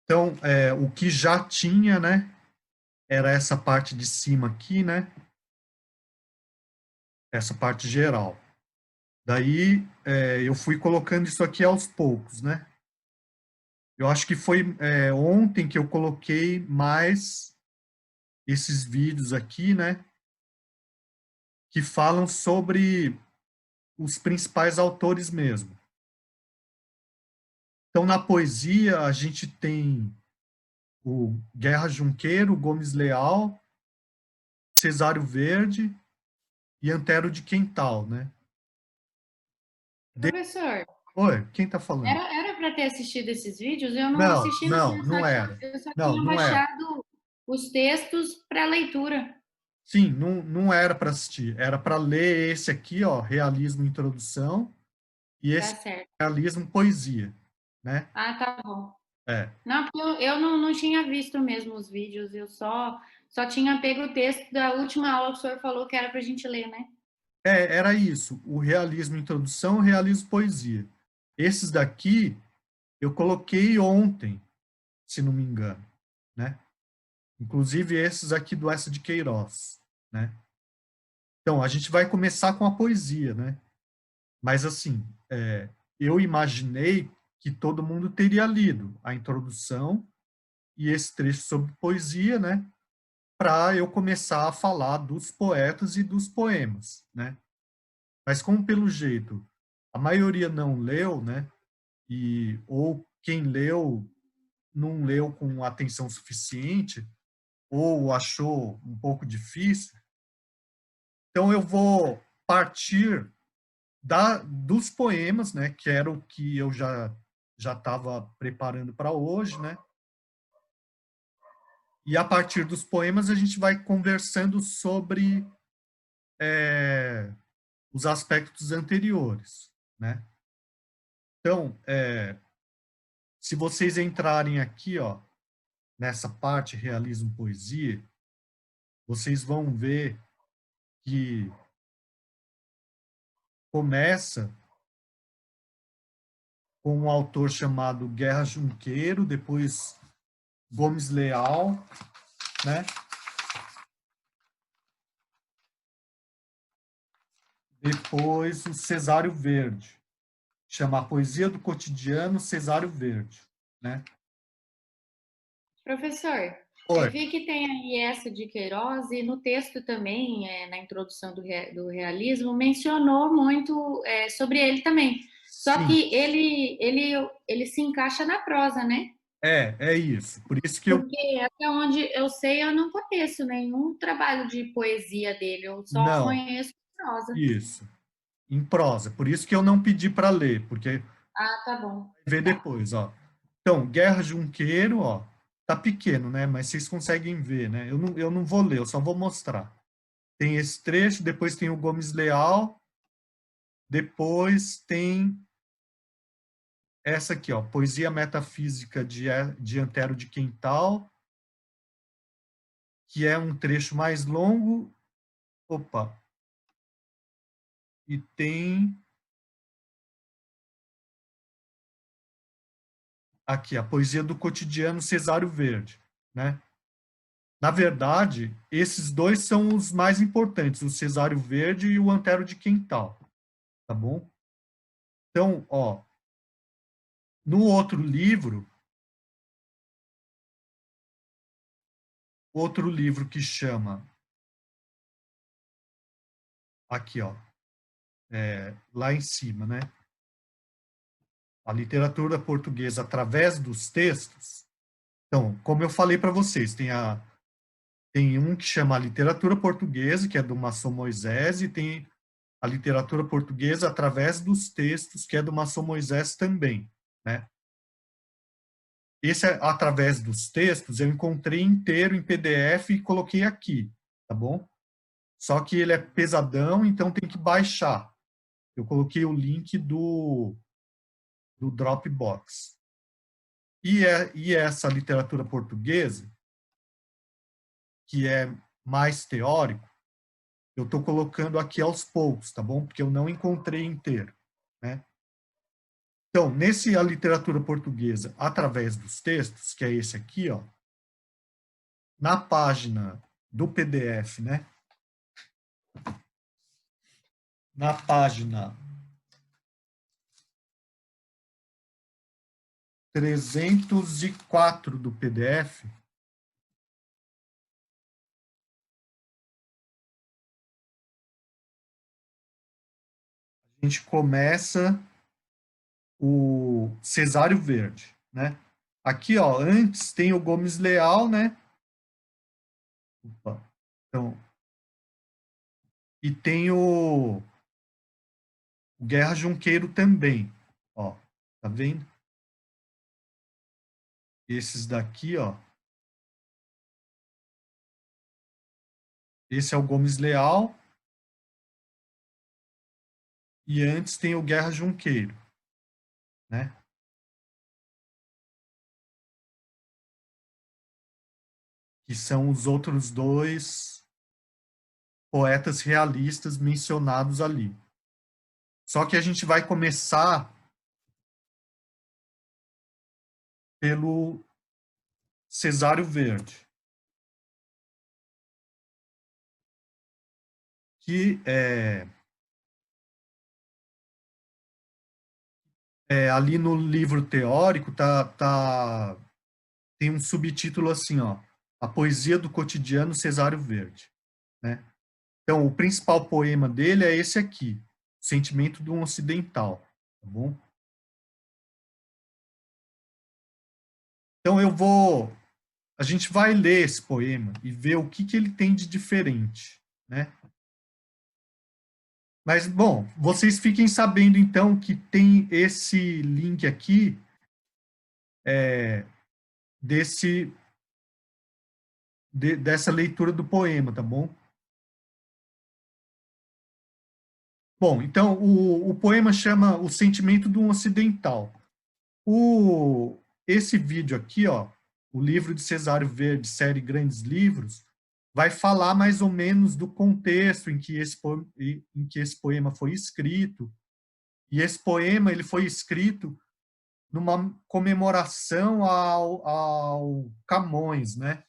Então, o que já tinha, né, era essa parte de cima aqui, né, essa parte geral. Daí, eu fui colocando isso aqui aos poucos, né. Eu acho que foi ontem que eu coloquei mais esses vídeos aqui, né, que falam sobre os principais autores mesmo. Então, na poesia, a gente tem o Guerra Junqueiro, Gomes Leal, Cesário Verde e Antero de Quental, né? De... Professor, Oi, quem está falando? era para ter assistido esses vídeos? Eu não Não, assisti, não. não, não era. Eu só Não, tinha não era. baixado os textos para leitura. Sim, não, não era para assistir. Era para ler esse aqui, ó, Realismo Introdução, e Tá esse certo. Realismo Poesia, né? Ah, tá bom. É, Não, porque eu não tinha visto mesmo os vídeos, eu só tinha pego o texto da última aula que o senhor falou que era para a gente ler, né? era isso. O Realismo Introdução, o Realismo Poesia. Esses daqui eu coloquei ontem, se não me engano, né? Inclusive esses aqui do Essa de Queiroz, né? Então, a gente vai começar com a poesia, né? Mas, assim, eu imaginei que todo mundo teria lido a introdução e esse trecho sobre poesia, né? Para eu começar a falar dos poetas e dos poemas, né? Mas como, pelo jeito, a maioria não leu, né? Ou quem leu não leu com atenção suficiente, ou achou um pouco difícil, então eu vou partir dos poemas, né, que era o que eu já estava preparando para hoje, né? E a partir dos poemas a gente vai conversando sobre os aspectos anteriores, né? Então, se vocês entrarem aqui, ó, nessa parte realismo poesia, vocês vão ver que começa com um autor chamado Guerra Junqueiro, depois Gomes Leal, né? Depois o Cesário Verde, chama a Poesia do Cotidiano Cesário Verde, né? Professor, eu Oi. vi que tem aí essa de Queiroz e no texto também, na introdução do realismo, mencionou muito sobre ele também. Só Sim, que ele se encaixa na prosa, né? é isso. Por isso que eu Porque até onde eu sei, eu não conheço nenhum trabalho de poesia dele, eu só não, conheço prosa. isso, em prosa. Por isso que eu não pedi para ler, porque Ah, tá bom. vai ver Tá. depois, ó. Então, Guerra Junqueiro, ó, tá pequeno, né? Mas vocês conseguem ver, né? Eu não vou ler, eu só vou mostrar. Tem esse trecho, depois tem o Gomes Leal, depois tem essa aqui, ó, Poesia Metafísica de Antero de Quental, que é um trecho mais longo. Opa, e tem aqui a Poesia do Cotidiano Cesário Verde, né? Na verdade, esses dois são os mais importantes, o Cesário Verde e o Antero de Quental, tá bom? Então, ó, no outro livro que chama, aqui, ó, lá em cima, né? A literatura portuguesa através dos textos. Então, como eu falei para vocês, tem um que chama a literatura portuguesa, que é do Maçom Moisés, e tem a literatura portuguesa através dos textos, que é do Maçom Moisés também, né? Esse, através dos textos, eu encontrei inteiro em PDF e coloquei aqui, tá bom? Só que ele é pesadão, então tem que baixar. Eu coloquei o link do Dropbox. E essa literatura portuguesa, que é mais teórico, eu estou colocando aqui aos poucos, tá bom? Porque eu não encontrei inteiro, né? Então, nesse A Literatura Portuguesa através dos Textos, que é esse aqui, ó, na página do PDF, né? Na página 304 do PDF, a gente começa o Cesário Verde, né? Aqui, ó, antes tem o Gomes Leal, né? Opa. Então, e tem o Guerra Junqueiro também, ó, tá vendo? Esses daqui, ó. Esse é o Gomes Leal e antes tem o Guerra Junqueiro, né? Que são os outros dois poetas realistas mencionados ali. Só que a gente vai começar pelo Cesário Verde, que ali no livro teórico tem um subtítulo assim, ó, A Poesia do Cotidiano Cesário Verde, né? Então, o principal poema dele é esse aqui, Sentimento de um Ocidental, tá bom? Então, a gente vai ler esse poema e ver o que ele tem de diferente, né? Mas, bom, vocês fiquem sabendo, então, que tem esse link aqui desse, dessa leitura do poema, tá bom? Bom, então, o poema chama O Sentimento de um Ocidental. Esse vídeo aqui, ó, o livro de Cesário Verde, série Grandes Livros, vai falar mais ou menos do contexto em que esse poema foi escrito. E esse poema ele foi escrito numa comemoração ao Camões, né?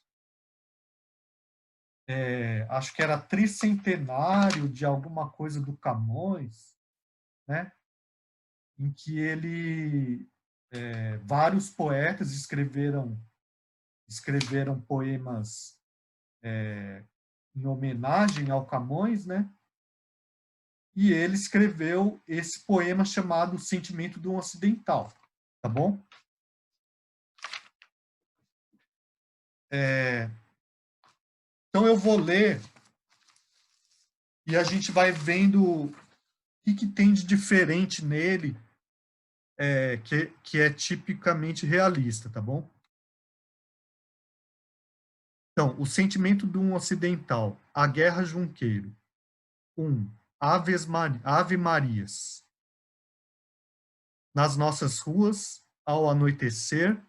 Acho que era tricentenário de alguma coisa do Camões, né? Em que vários poetas escreveram poemas em homenagem ao Camões, né? E ele escreveu esse poema chamado Sentimento de um Ocidental, tá bom? Então eu vou ler e a gente vai vendo o que tem de diferente nele, que é tipicamente realista, tá bom? Então, o sentimento de um ocidental, a guerra junqueiro. 1. Ave Marias. Nas nossas ruas, ao anoitecer,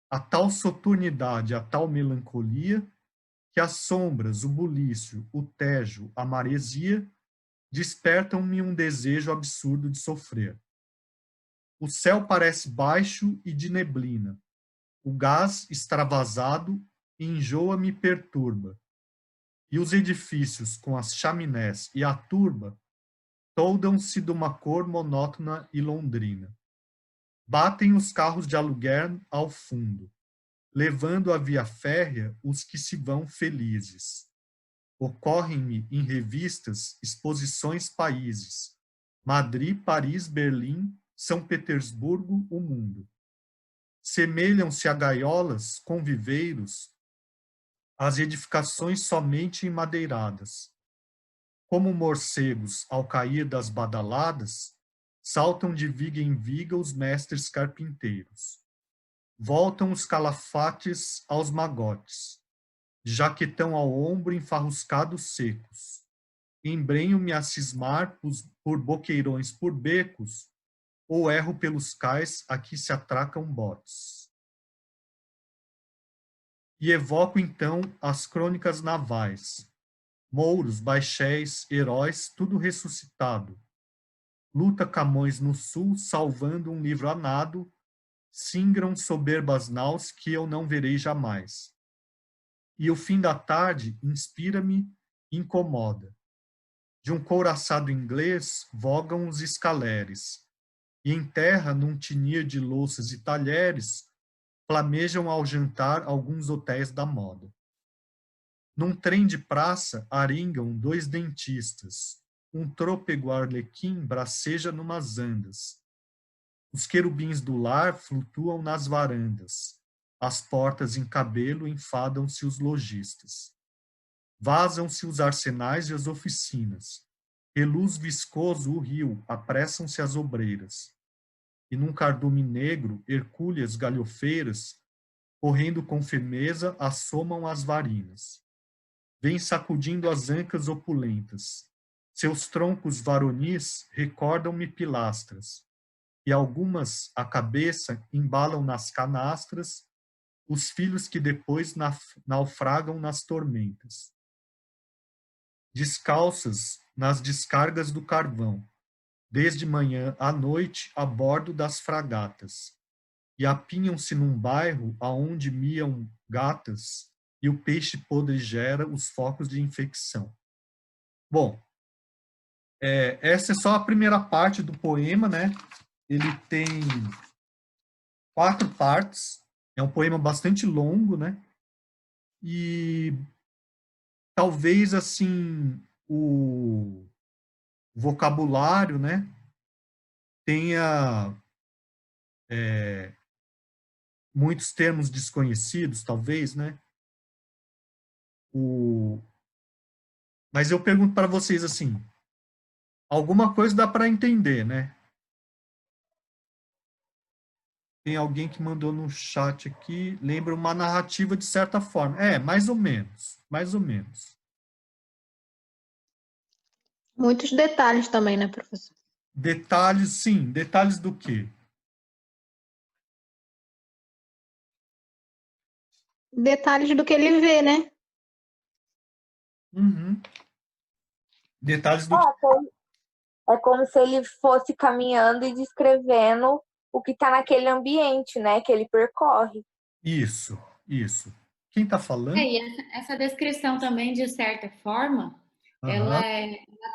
a tal soturnidade, a tal melancolia, que as sombras, o bulício, o tédio, a maresia, despertam-me um desejo absurdo de sofrer. O céu parece baixo e de neblina. O gás extravasado enjoa-me e perturba. E os edifícios, com as chaminés e a turba, toldam-se de uma cor monótona e londrina. Batem os carros de aluguer ao fundo, levando a via férrea os que se vão felizes. Ocorrem-me em revistas exposições países, Madrid, Paris, Berlim, São Petersburgo, o mundo. Semelham-se a gaiolas com viveiros as edificações somente emadeiradas. Como morcegos, ao cair das badaladas, saltam de viga em viga os mestres carpinteiros. Voltam os calafates aos magotes, jaquetão ao ombro enfarruscados secos. Embrenho-me a cismar por boqueirões por becos, ou erro pelos cais a que se atracam botes. E evoco então as crônicas navais, mouros, baixéis, heróis, tudo ressuscitado, luta Camões no sul, salvando um livro a nado, singram soberbas naus que eu não verei jamais. E o fim da tarde inspira-me e incomoda. De um couraçado inglês vogam os escaleres, e em terra, num tinir de louças e talheres, flamejam ao jantar alguns hotéis da moda. Num trem de praça aringam dois dentistas, um trôpego arlequim braceja numas andas. Os querubins do lar flutuam nas varandas, as portas em cabelo enfadam-se os lojistas. Vazam-se os arsenais e as oficinas. Reluz viscoso o rio, apressam-se as obreiras. E num cardume negro, hercúleas galhofeiras, correndo com firmeza, assomam as varinas. Vêm sacudindo as ancas opulentas. Seus troncos varonis recordam-me pilastras, e algumas, a cabeça, embalam nas canastras os filhos que depois naufragam nas tormentas. Descalças nas descargas do carvão, desde manhã à noite a bordo das fragatas, e apinham-se num bairro aonde miam gatas, e o peixe podre gera os focos de infecção. Bom, essa é só a primeira parte do poema, né? Ele tem 4 partes, é um poema bastante longo, né? E talvez, assim, o vocabulário, né, tenha muitos termos desconhecidos, talvez, né? Mas eu pergunto para vocês assim, alguma coisa dá para entender, né? Tem alguém que mandou no chat aqui, lembra uma narrativa de certa forma. Mais ou menos, mais ou menos. Muitos detalhes também, né, professor? Detalhes, sim. Detalhes do quê? Detalhes do que ele vê, né? Uhum. Detalhes do É como se ele fosse caminhando e descrevendo o que está naquele ambiente, né, que ele percorre. Isso, isso. Quem está falando? E essa descrição também, de certa forma, Aham. ela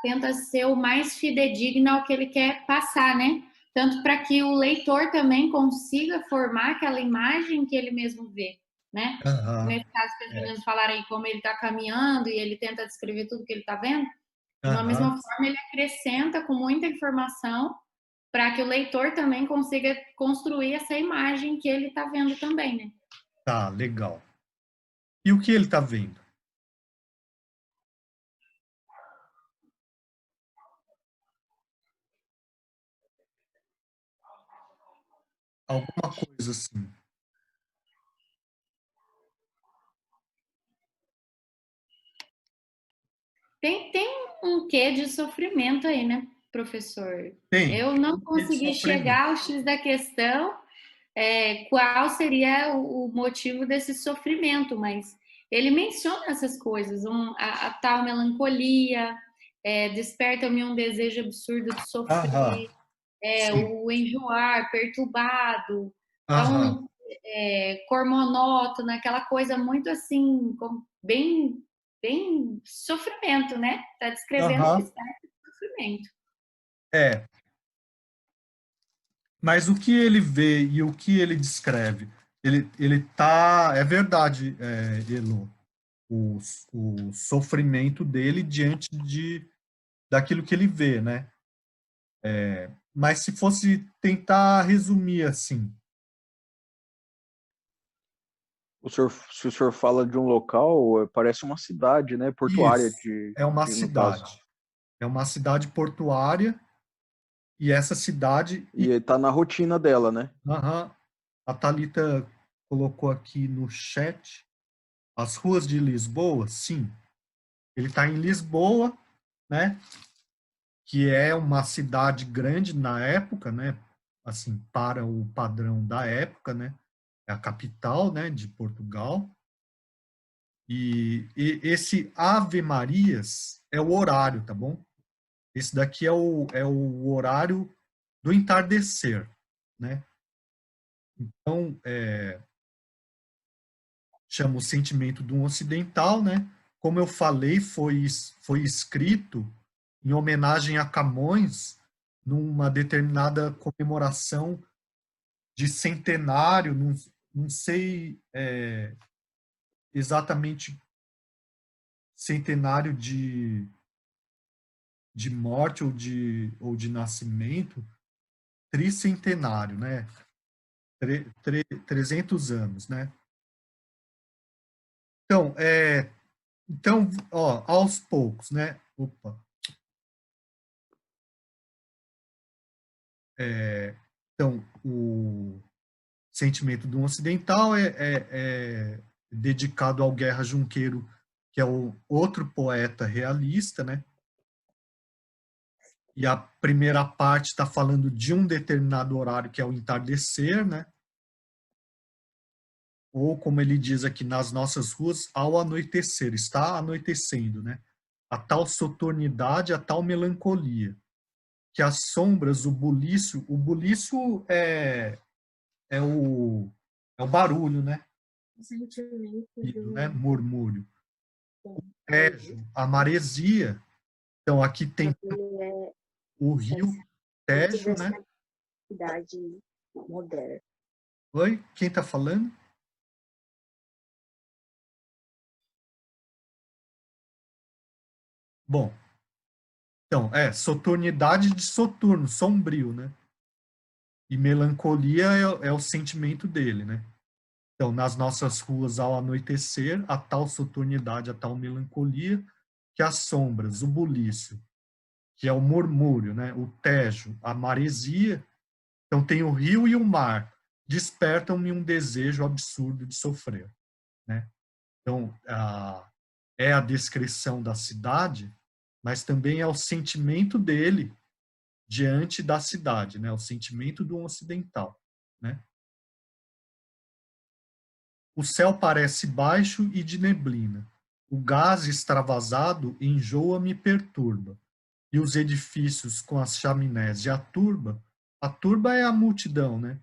tenta ser o mais fidedigna ao que ele quer passar, né? Tanto para que o leitor também consiga formar aquela imagem que ele mesmo vê, né? Aham. Nesse caso que as meninas falaram aí, como ele está caminhando e ele tenta descrever tudo que ele está vendo, de uma mesma Aham. forma ele acrescenta com muita informação para que o leitor também consiga construir essa imagem que ele está vendo também, né? Tá, legal. E o que ele está vendo? Alguma coisa assim. Tem um quê de sofrimento aí, né, professor? Tem. Eu não Um quê de consegui sofrimento. chegar ao X da questão, qual seria o motivo desse sofrimento, mas ele menciona essas coisas, a tal melancolia, desperta-me um desejo absurdo de Aham. sofrer, Sim. o enjoar, perturbado, Aham. então, cor monótona, aquela coisa muito assim, bem, bem sofrimento, né? Está descrevendo o Aham. estado de sofrimento. É. Mas o que ele vê e o que ele descreve? Ele tá. É verdade, Elo, o sofrimento dele diante daquilo que ele vê, né? Mas se fosse tentar resumir assim. Se o senhor fala de um local, parece uma cidade, né? Portuária Isso, é uma no caso. cidade. É uma cidade portuária, e essa cidade. E está na rotina dela, né? Aham, a Thalita colocou aqui no chat as ruas de Lisboa, sim. Ele está em Lisboa, né? Que é uma cidade grande na época, né? Assim, para o padrão da época, né? É a capital, né? De Portugal. E esse Ave Marias é o horário, tá bom? Esse daqui é o horário do entardecer, né? Então, chama o sentimento de um ocidental, né? Como eu falei, foi escrito em homenagem a Camões, numa determinada comemoração de centenário, não sei exatamente centenário de morte ou de nascimento, tricentenário, né? 300 anos, né? Então, ó, aos poucos, né? Opa. Então, o sentimento de um ocidental é dedicado ao Guerra Junqueiro, que é o outro poeta realista, né? E a primeira parte está falando de um determinado horário, que é o entardecer, né? Ou, como ele diz aqui, nas nossas ruas, ao anoitecer, está anoitecendo, né? A tal soturnidade, a tal melancolia, que as sombras, o buliço é o barulho, né? O sentimento Né? Murmúrio. O tejo, a maresia. Então, aqui tem o rio Tejo, né? cidade moderna. Oi? Quem está falando? Bom, então, soturnidade de Soturno, sombrio, né? E melancolia é o sentimento dele, né? Então, nas nossas ruas ao anoitecer, a tal soturnidade, a tal melancolia, que as sombras, o buliço, que é o murmúrio, né? O tejo, a maresia. Então, tem o rio e o mar, despertam-me um desejo absurdo de sofrer, né? Então, é a descrição da cidade, mas também é o sentimento dele diante da cidade, né? O sentimento do ocidental, né? O céu parece baixo e de neblina. O gás extravasado enjoa-me e perturba. E os edifícios com as chaminés de a turba é a multidão, né?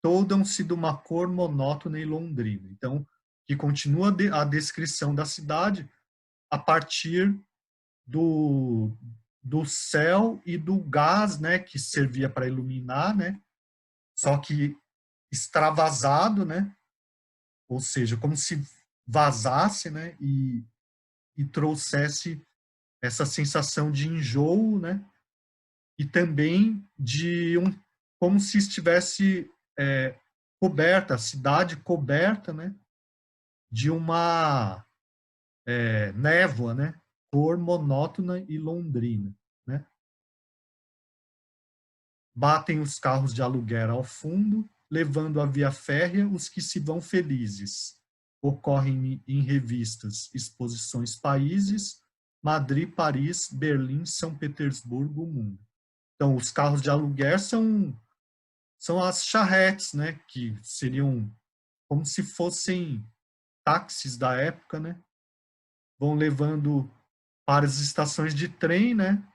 Toldam-se de uma cor monótona e londrina. Então, que continua a descrição da cidade a partir do céu e do gás, né, que servia para iluminar, né? Só que extravasado, né? Ou seja, como se vazasse, né? E trouxesse essa sensação de enjoo, né? E também como se estivesse coberta, a cidade coberta, né? De uma névoa, né? Cor monótona e londrina, né? Batem os carros de aluguer ao fundo, levando a via férrea os que se vão felizes. Ocorrem em revistas, exposições países, Madrid, Paris, Berlim, São Petersburgo, o mundo. Então, os carros de aluguer são as charretes, né? Que seriam como se fossem táxis da época, né? Vão levando para as estações de trem, né?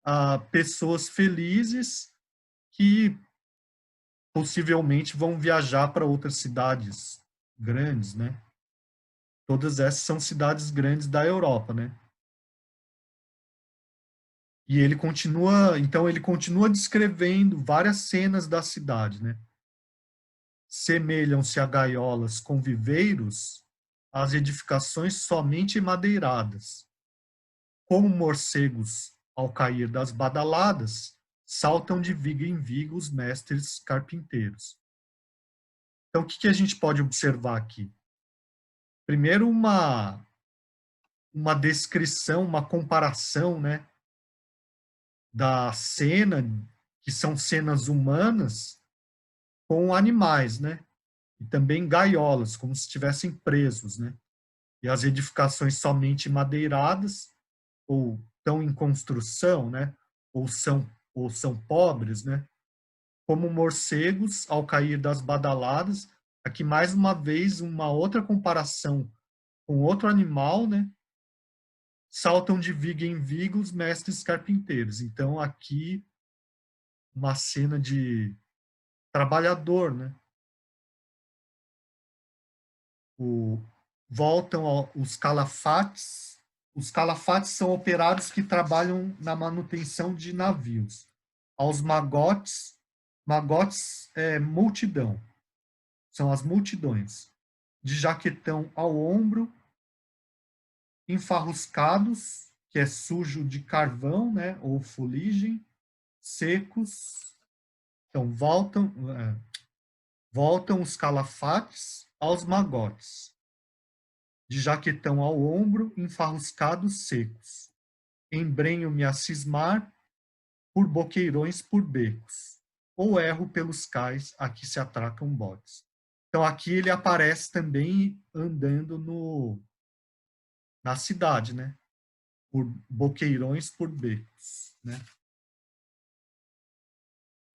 A pessoas felizes que possivelmente vão viajar para outras cidades grandes, né? Todas essas são cidades grandes da Europa, né? E ele continua descrevendo várias cenas da cidade, né? Semelham-se a gaiolas com viveiros as edificações somente madeiradas. Como morcegos ao cair das badaladas, saltam de viga em viga os mestres carpinteiros. Então, o que a gente pode observar aqui? Primeiro, uma descrição, uma comparação, né, da cena, que são cenas humanas, com animais, né? E também gaiolas, como se estivessem presos, né? E as edificações somente madeiradas, ou estão em construção, né? Ou são pobres, né? Como morcegos ao cair das badaladas. Aqui, mais uma vez, uma outra comparação com outro animal, né? saltam de viga em viga os mestres carpinteiros. Então, aqui, uma cena de trabalhador, né? Voltam os calafates. Os calafates são operários que trabalham na manutenção de navios. Aos magotes, magotes é multidão, são as multidões, de jaquetão ao ombro, enfarruscados, que é sujo de carvão, né, ou fuligem, secos. Então, voltam os calafates aos magotes, de jaquetão ao ombro, enfarruscados, secos. Embrenho-me a cismar por boqueirões, por becos, ou erro pelos cais a que se atracam botes. Então, aqui ele aparece também andando na cidade, né? Por boqueirões, por becos, né?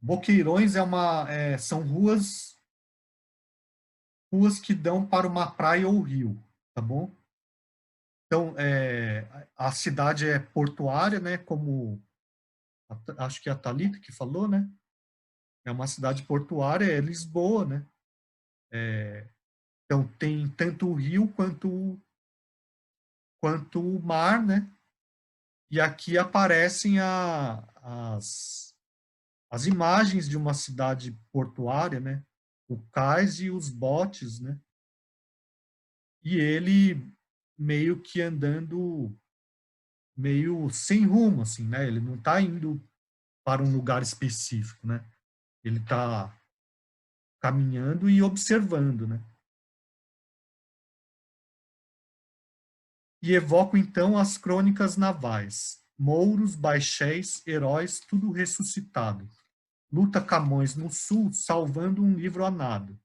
Boqueirões são ruas que dão para uma praia ou rio, tá bom? Então, a cidade é portuária, né? Como acho que é a Thalita que falou, né? É uma cidade portuária, é Lisboa, né? Então, tem tanto o rio quanto o mar, né? E aqui aparecem as imagens de uma cidade portuária, né? O cais e os botes, né? E ele meio que andando meio sem rumo, assim, né? Ele não está indo para um lugar específico, né? Ele está caminhando e observando, né? E evoco então as crônicas navais. Mouros, baixéis, heróis, tudo ressuscitado. Luta Camões no sul, salvando um livro a nado.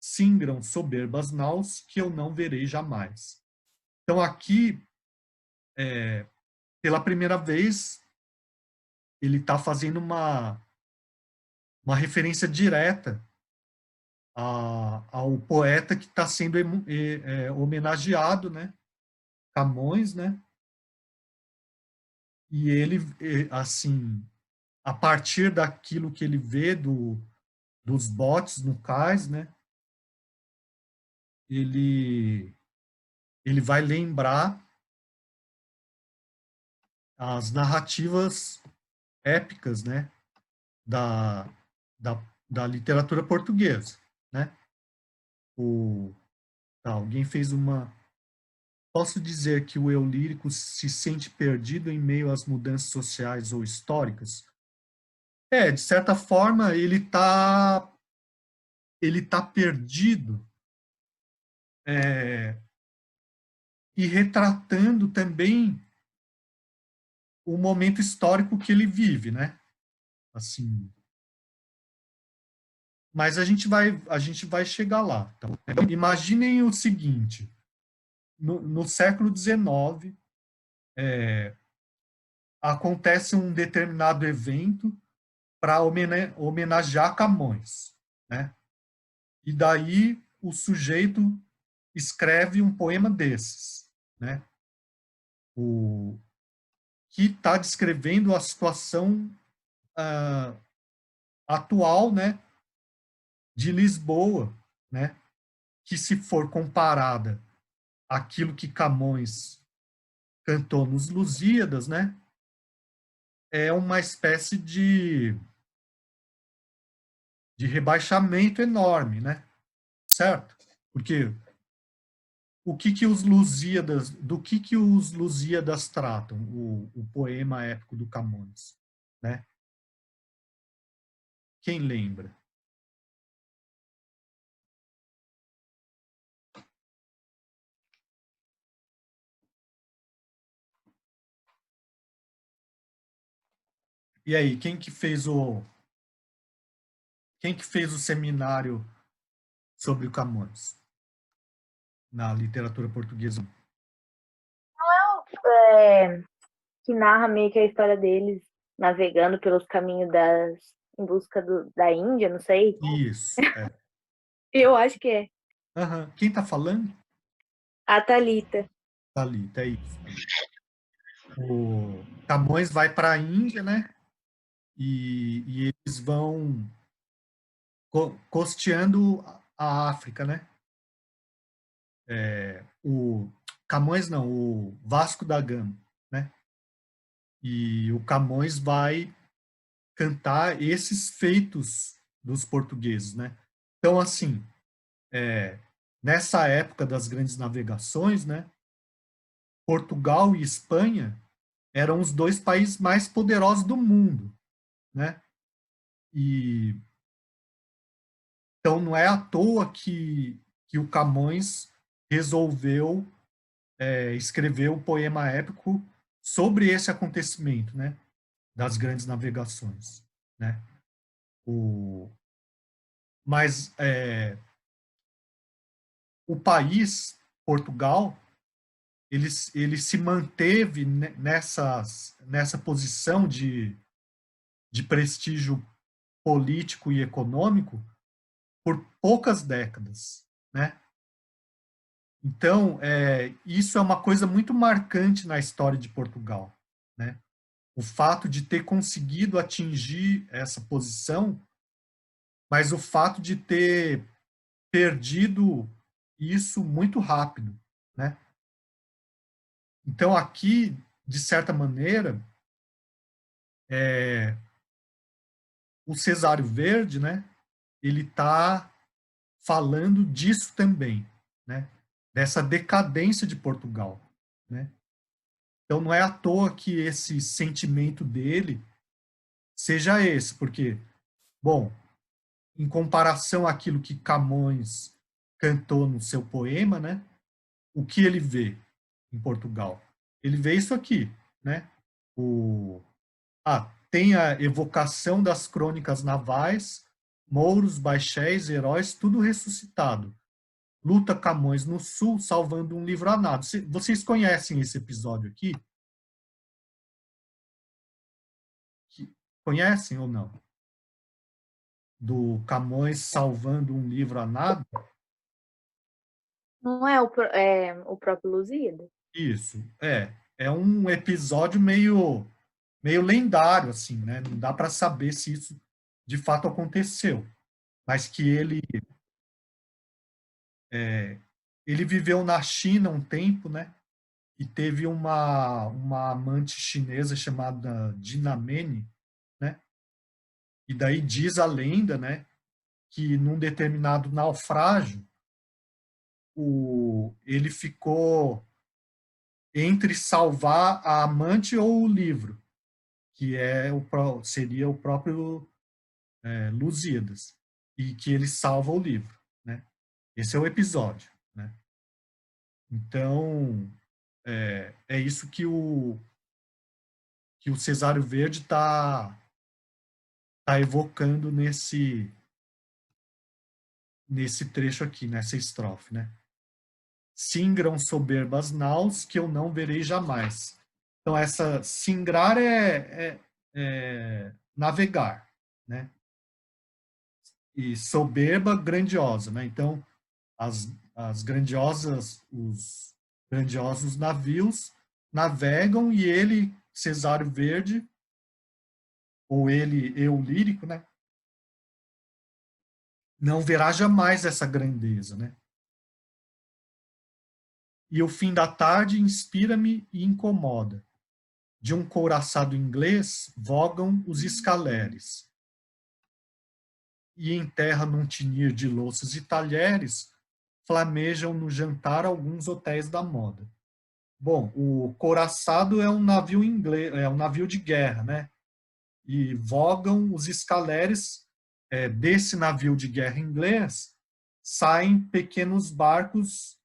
Singram soberbas naus que eu não verei jamais. Então aqui, pela primeira vez, ele está fazendo uma referência direta ao poeta que está sendo homenageado, né? Camões, né? E ele, assim, a partir daquilo que ele vê dos botes no cais, né? Ele vai lembrar as narrativas épicas, né? Da, da literatura portuguesa, né? Alguém fez uma... Posso dizer que o eu lírico se sente perdido em meio às mudanças sociais ou históricas? De certa forma, ele tá perdido e retratando também o momento histórico que ele vive, né? Assim, mas a gente vai chegar lá. Então, imaginem o seguinte: no século XIX, acontece um determinado evento para homenagear Camões, né? E daí o sujeito escreve um poema desses, né? Que está descrevendo a situação atual, né, de Lisboa, né? Que se for comparada àquilo que Camões cantou nos Lusíadas, né? É uma espécie de rebaixamento enorme, né? Certo? Porque do que os Lusíadas tratam, o poema épico do Camões, né? Quem lembra? E aí, quem que fez o seminário sobre o Camões na literatura portuguesa? Que narra meio que a história deles navegando pelos caminhos em busca da Índia, não sei. Isso. Eu acho que é. Quem está falando? A Thalita. Thalita, é isso. o Camões vai para a Índia, né? E eles vão costeando a África, né? O Camões não, o Vasco da Gama, né? E o Camões vai cantar esses feitos dos portugueses, né? Então, assim, nessa época das grandes navegações, né? Portugal e Espanha eram os dois países mais poderosos do mundo, né? E então não é à toa que o Camões resolveu escrever um poema épico sobre esse acontecimento, né? Das grandes navegações, né? Mas o país, Portugal, ele se manteve nessa posição de prestígio político e econômico por poucas décadas, né? Então, isso é uma coisa muito marcante na história de Portugal, né? O fato de ter conseguido atingir essa posição, mas o fato de ter perdido isso muito rápido, né? Então, aqui, de certa maneira, o Cesário Verde, né? Ele está falando disso também, né? Dessa decadência de Portugal, né? Então não é à toa que esse sentimento dele seja esse, porque, bom, em comparação àquilo que Camões cantou no seu poema, né? O que ele vê em Portugal? Ele vê isso aqui, né? Tem a evocação das crônicas navais, mouros, baixéis, heróis, tudo ressuscitado. Luta Camões no sul, salvando um livro a nado. Vocês conhecem esse episódio aqui? Conhecem ou não? Do Camões salvando um livro a nado? Não é o próprio Lusíada? Isso, é um episódio meio lendário, assim, né? Não dá para saber se isso de fato aconteceu, mas que ele viveu na China um tempo, né? E teve uma amante chinesa chamada Dinamene, né? E daí diz a lenda, né? Que num determinado naufrágio, ele ficou entre salvar a amante ou o livro, que seria o próprio Lusíadas, e que ele salva o livro, né? Esse é o episódio, né? Então, é isso que o Cesário Verde tá evocando nesse trecho aqui, nessa estrofe, né? Singram soberbas naus que eu não verei jamais. Então, essa singrar é navegar, né? E soberba, grandiosa, né? Então, os grandiosos navios navegam e ele, Cesário Verde, ou ele, eu lírico, né? Não verá jamais essa grandeza, né? E o fim da tarde inspira-me e incomoda. De um couraçado inglês vogam os escaleres. E em terra num tinir de louças e talheres, flamejam no jantar alguns hotéis da moda. Bom, o couraçado é um navio inglês, é um navio de guerra, né? E vogam os escaleres desse navio de guerra inglês, saem pequenos barcos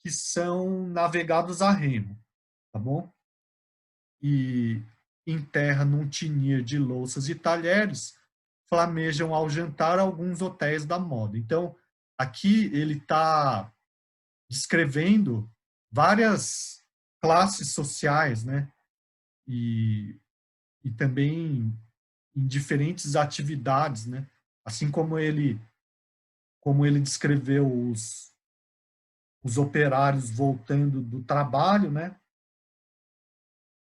que são navegados a remo, tá bom? E em terra, num tinir de louças e talheres, flamejam ao jantar alguns hotéis da moda. Então, aqui ele está descrevendo várias classes sociais, né? E também em diferentes atividades, né? Assim como ele descreveu os operários voltando do trabalho, né?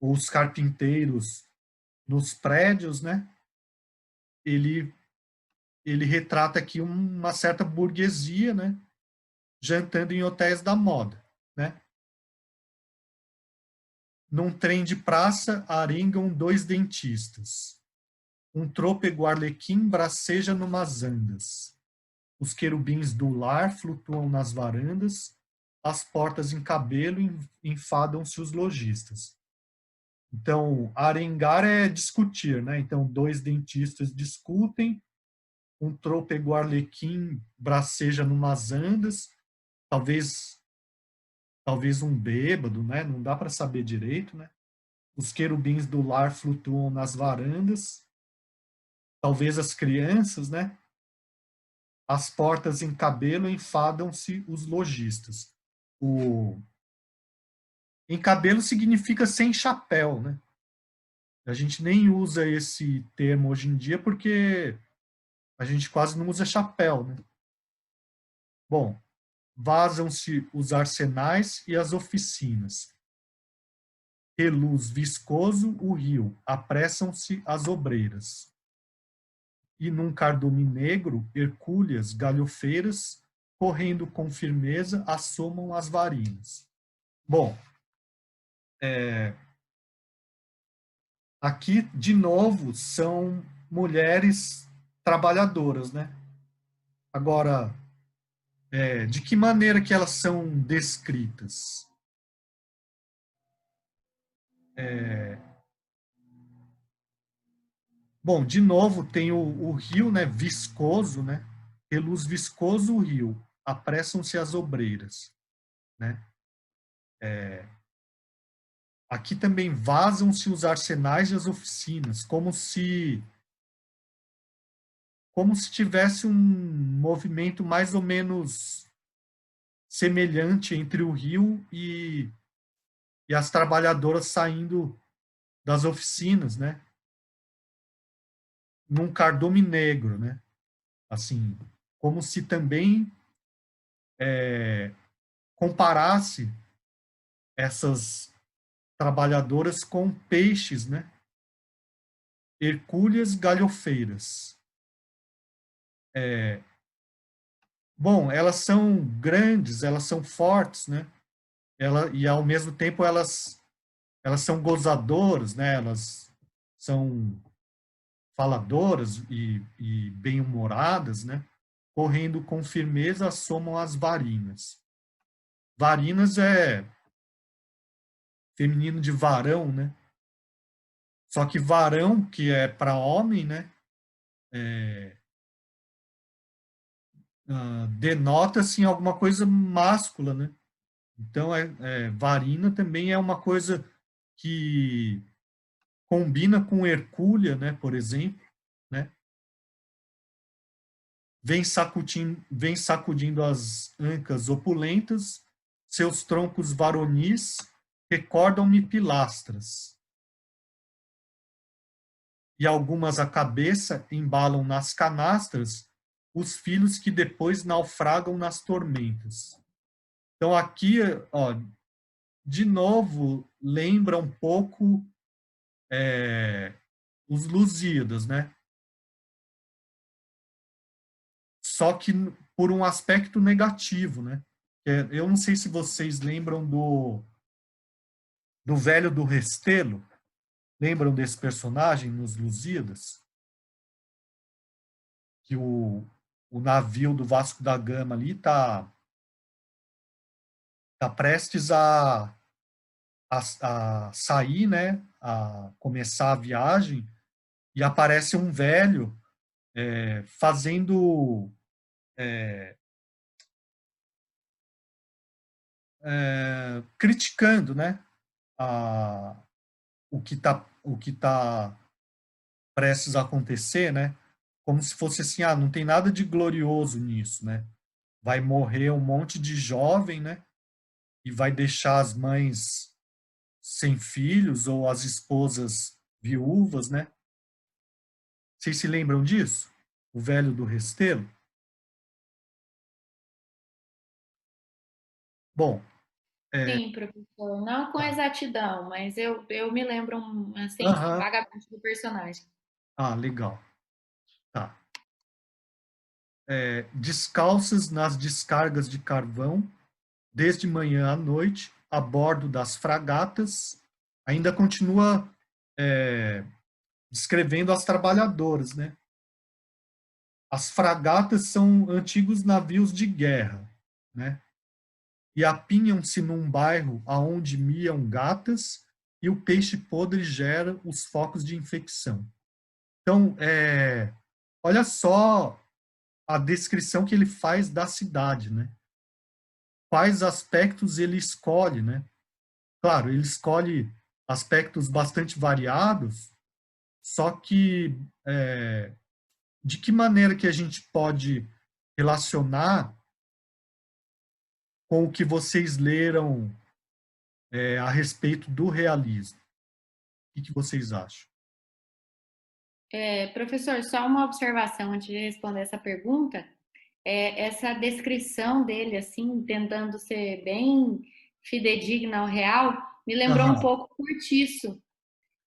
ou os carpinteiros nos prédios, né? Ele retrata aqui uma certa burguesia, né? Jantando em hotéis da moda, né? Num trem de praça, arengam 2 dentistas. Um trôpego arlequim braceja numas andas. Os querubins do lar flutuam nas varandas, as portas em cabelo enfadam-se os lojistas. Então, arengar é discutir, né? Então, 2 dentistas discutem, um trôpego arlequim braceja numas andas, talvez um bêbado, né? Não dá para saber direito, né? Os querubins do lar flutuam nas varandas, talvez as crianças, né? As portas em cabelo enfadam-se os lojistas. Em cabelo significa sem chapéu, né? A gente nem usa esse termo hoje em dia porque a gente quase não usa chapéu, né? Bom, vazam-se os arsenais e as oficinas. Reluz viscoso o rio, apressam-se as obreiras. E num cardume negro, hercúleas, galhofeiras, correndo com firmeza, assomam as varinas. Bom, aqui, de novo, são mulheres trabalhadoras, né? Agora, de que maneira que elas são descritas? Bom, de novo, tem o rio, né, viscoso, né? Reluz viscoso o rio, apressam-se as obreiras, né? Aqui também vazam-se os arsenais e as oficinas, como se tivesse um movimento mais ou menos semelhante entre o rio e as trabalhadoras saindo das oficinas, né? Num cardume negro, né? Assim, como se também comparasse essas trabalhadoras com peixes, né? Hercúleas galhofeiras. Bom, elas são grandes, elas são fortes, né? E ao mesmo tempo elas são gozadoras, né? Elas são faladoras e bem-humoradas, né? Correndo com firmeza, assomam as varinas. Varinas é feminino de varão, né? Só que varão, que é para homem, né? Denota-se alguma coisa máscula, né? Então, varina também é uma coisa que combina com hercúlea, né? Por exemplo, né? Vem sacudindo as ancas opulentas, seus troncos varonis recordam-me pilastras. E algumas a cabeça embalam nas canastras os filhos que depois naufragam nas tormentas. Então aqui, ó, de novo, lembra um pouco os Lusíadas, né? Só que por um aspecto negativo, né? Eu não sei se vocês lembram do velho do Restelo. Lembram desse personagem nos Lusíadas? Que o navio do Vasco da Gama ali tá prestes a sair, né? A começar a viagem e aparece um velho fazendo criticando, né? O que tá prestes a acontecer, né? Como se fosse assim, não tem nada de glorioso nisso, né? Vai morrer um monte de jovem, né? E vai deixar as mães sem filhos ou as esposas viúvas, né? Vocês se lembram disso? O velho do Restelo? Bom, Sim, professor. Não com exatidão, mas eu me lembro, assim, Aham. vagamente do personagem. Ah, legal. Tá. Descalças nas descargas de carvão, desde manhã à noite, a bordo das fragatas. Ainda continua descrevendo as trabalhadoras, né? As fragatas são antigos navios de guerra, né? E apinham-se num bairro aonde miam gatas e o peixe podre gera os focos de infecção. Então, olha só a descrição que ele faz da cidade, né? Quais aspectos ele escolhe, né? Claro, ele escolhe aspectos bastante variados, só que de que maneira que a gente pode relacionar com o que vocês leram a respeito do realismo? O que vocês acham? Professor, só uma observação antes de responder essa pergunta. Essa descrição dele, assim, tentando ser bem fidedigna ao real, me lembrou um Aham, pouco Cortiço,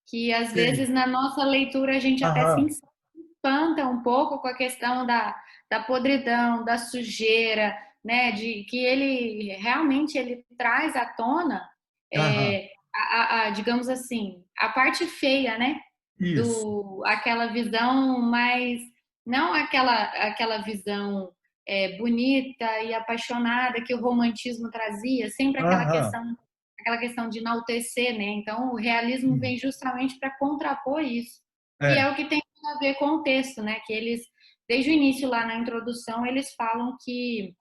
que às sei. vezes na nossa leitura a gente até se Aham, espanta um pouco com a questão da podridão, da sujeira, né? De que ele realmente ele traz à tona, aham, digamos assim, a parte feia, né? isso, Aquela visão mais, não aquela visão bonita e apaixonada que o romantismo trazia, sempre aham, aquela questão de enaltecer, né? Então o realismo vem justamente para contrapor isso. E é é, o que tem a ver com o texto, né? Que eles, desde o início lá na introdução, eles falam que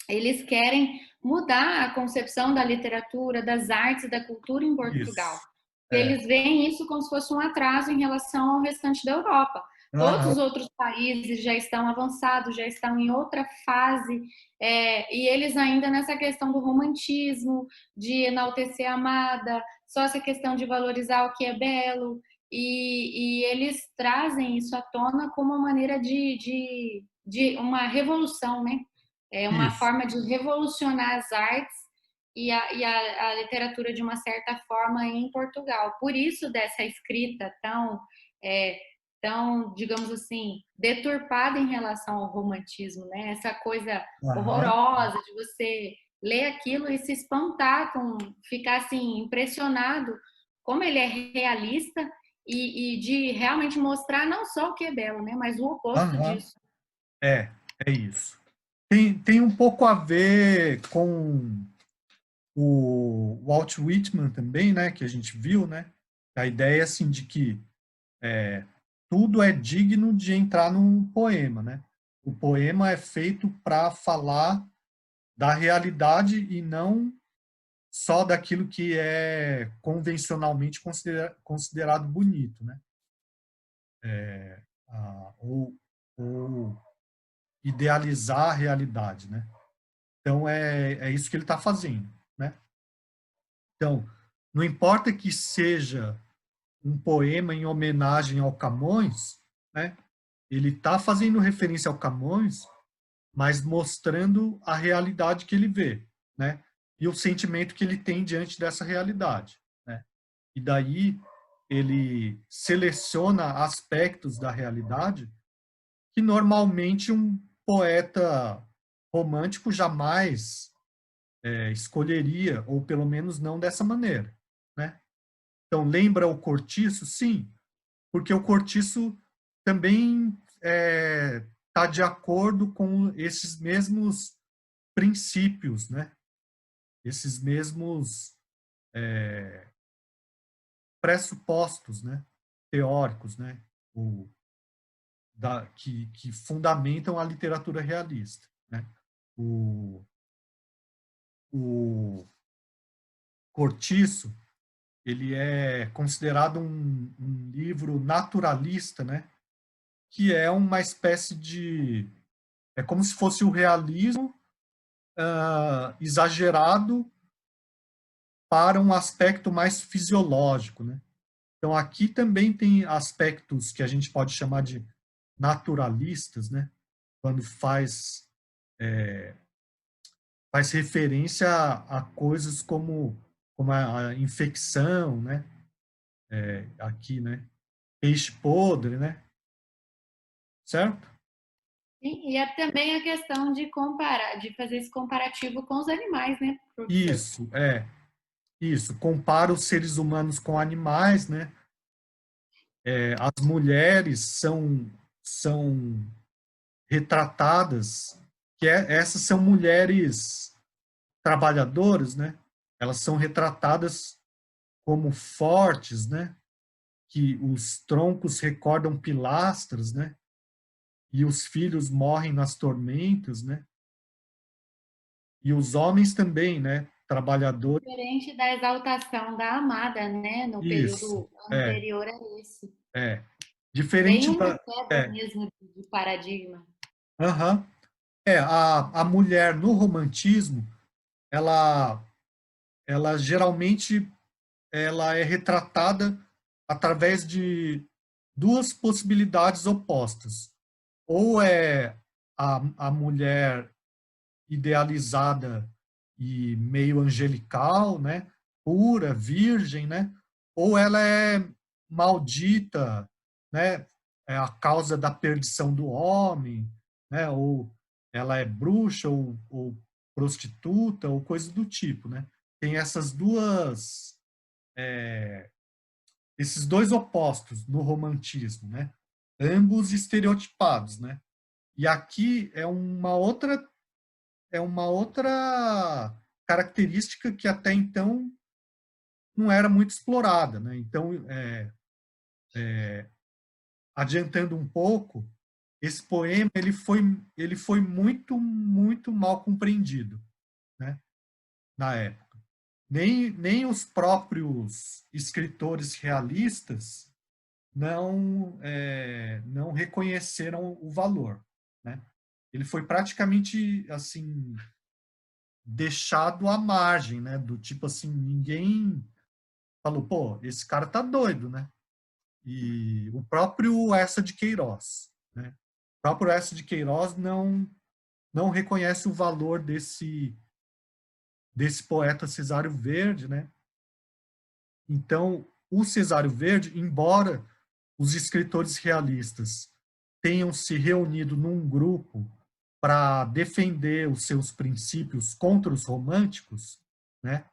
eles querem mudar a concepção da literatura, das artes e da cultura em Portugal. isso, Eles veem isso como se fosse um atraso em relação ao restante da Europa. Todos aham, os outros países já estão avançados, já estão em outra fase, e eles ainda nessa questão do romantismo, de enaltecer a amada, só essa questão de valorizar o que é belo, e eles trazem isso à tona como uma maneira de uma revolução, né? É uma isso, forma de revolucionar as artes e a literatura de uma certa forma em Portugal. Por isso dessa escrita é, tão, digamos assim, deturpada em relação ao romantismo, né? Essa coisa aham, horrorosa de você ler aquilo e se espantar, ficar assim impressionado como ele é realista e de realmente mostrar não só o que é belo, né? Mas o oposto aham, disso. é, é isso. Tem um pouco a ver com o Walt Whitman também, né, que a gente viu, né, a ideia assim de que tudo é digno de entrar num poema, né? O poema é feito para falar da realidade e não só daquilo que é convencionalmente considerado bonito, né? Ou idealizar a realidade, né? Então é isso que ele está fazendo, né? Então não importa que seja um poema em homenagem ao Camões, né? Ele está fazendo referência ao Camões, mas mostrando a realidade que ele vê, né? E o sentimento que ele tem diante dessa realidade, né? E daí ele seleciona aspectos da realidade que normalmente um poeta romântico jamais escolheria, ou pelo menos não dessa maneira, né? Então, lembra o Cortiço? Sim, porque o Cortiço também está de acordo com esses mesmos princípios, né? Esses mesmos pressupostos, né? Teóricos, né? Que fundamentam a literatura realista, né? O, o Cortiço, ele é considerado um livro naturalista, né? Que é uma espécie de... É como se fosse o realismo exagerado para um aspecto mais fisiológico, né? Então, aqui também tem aspectos que a gente pode chamar de naturalistas, né? Quando faz faz referência a coisas como a infecção, né? Aqui, né? Peixe podre, né? Certo? E é também a questão de comparar, de fazer esse comparativo com os animais, né, professor? Isso. Compara os seres humanos com animais, né? As mulheres são retratadas, essas são mulheres trabalhadoras, né? Elas são retratadas como fortes, né? Que os troncos recordam pilastras, né? E os filhos morrem nas tormentas, né? E os homens também, né? Trabalhadores. Diferente da exaltação da amada, né, no Isso, período anterior a esse. é. Bem Diferente uma da. quebra mesmo de paradigma. Aham. A mulher no romantismo, ela, ela geralmente ela é retratada através de duas possibilidades opostas. Ou é a mulher idealizada e meio angelical, né? Pura, virgem, né? Ou ela é maldita, né? É a causa da perdição do homem, né? Ou ela é bruxa ou prostituta ou coisa do tipo, né? Tem essas duas esses dois opostos no romantismo, né? Ambos estereotipados, né? E aqui é uma outra característica que até então não era muito explorada, né? Então, adiantando um pouco, esse poema ele foi muito mal compreendido, né? Na época. Nem os próprios escritores realistas não reconheceram o valor, né? Ele foi praticamente assim deixado à margem, né? Do tipo assim, ninguém falou, pô, esse cara tá doido, né? E o próprio Essa de Queiroz, né? O próprio Essa de Queiroz não reconhece o valor desse poeta Cesário Verde, né? Então, o Cesário Verde, embora os escritores realistas tenham se reunido num grupo para defender os seus princípios contra os românticos, né?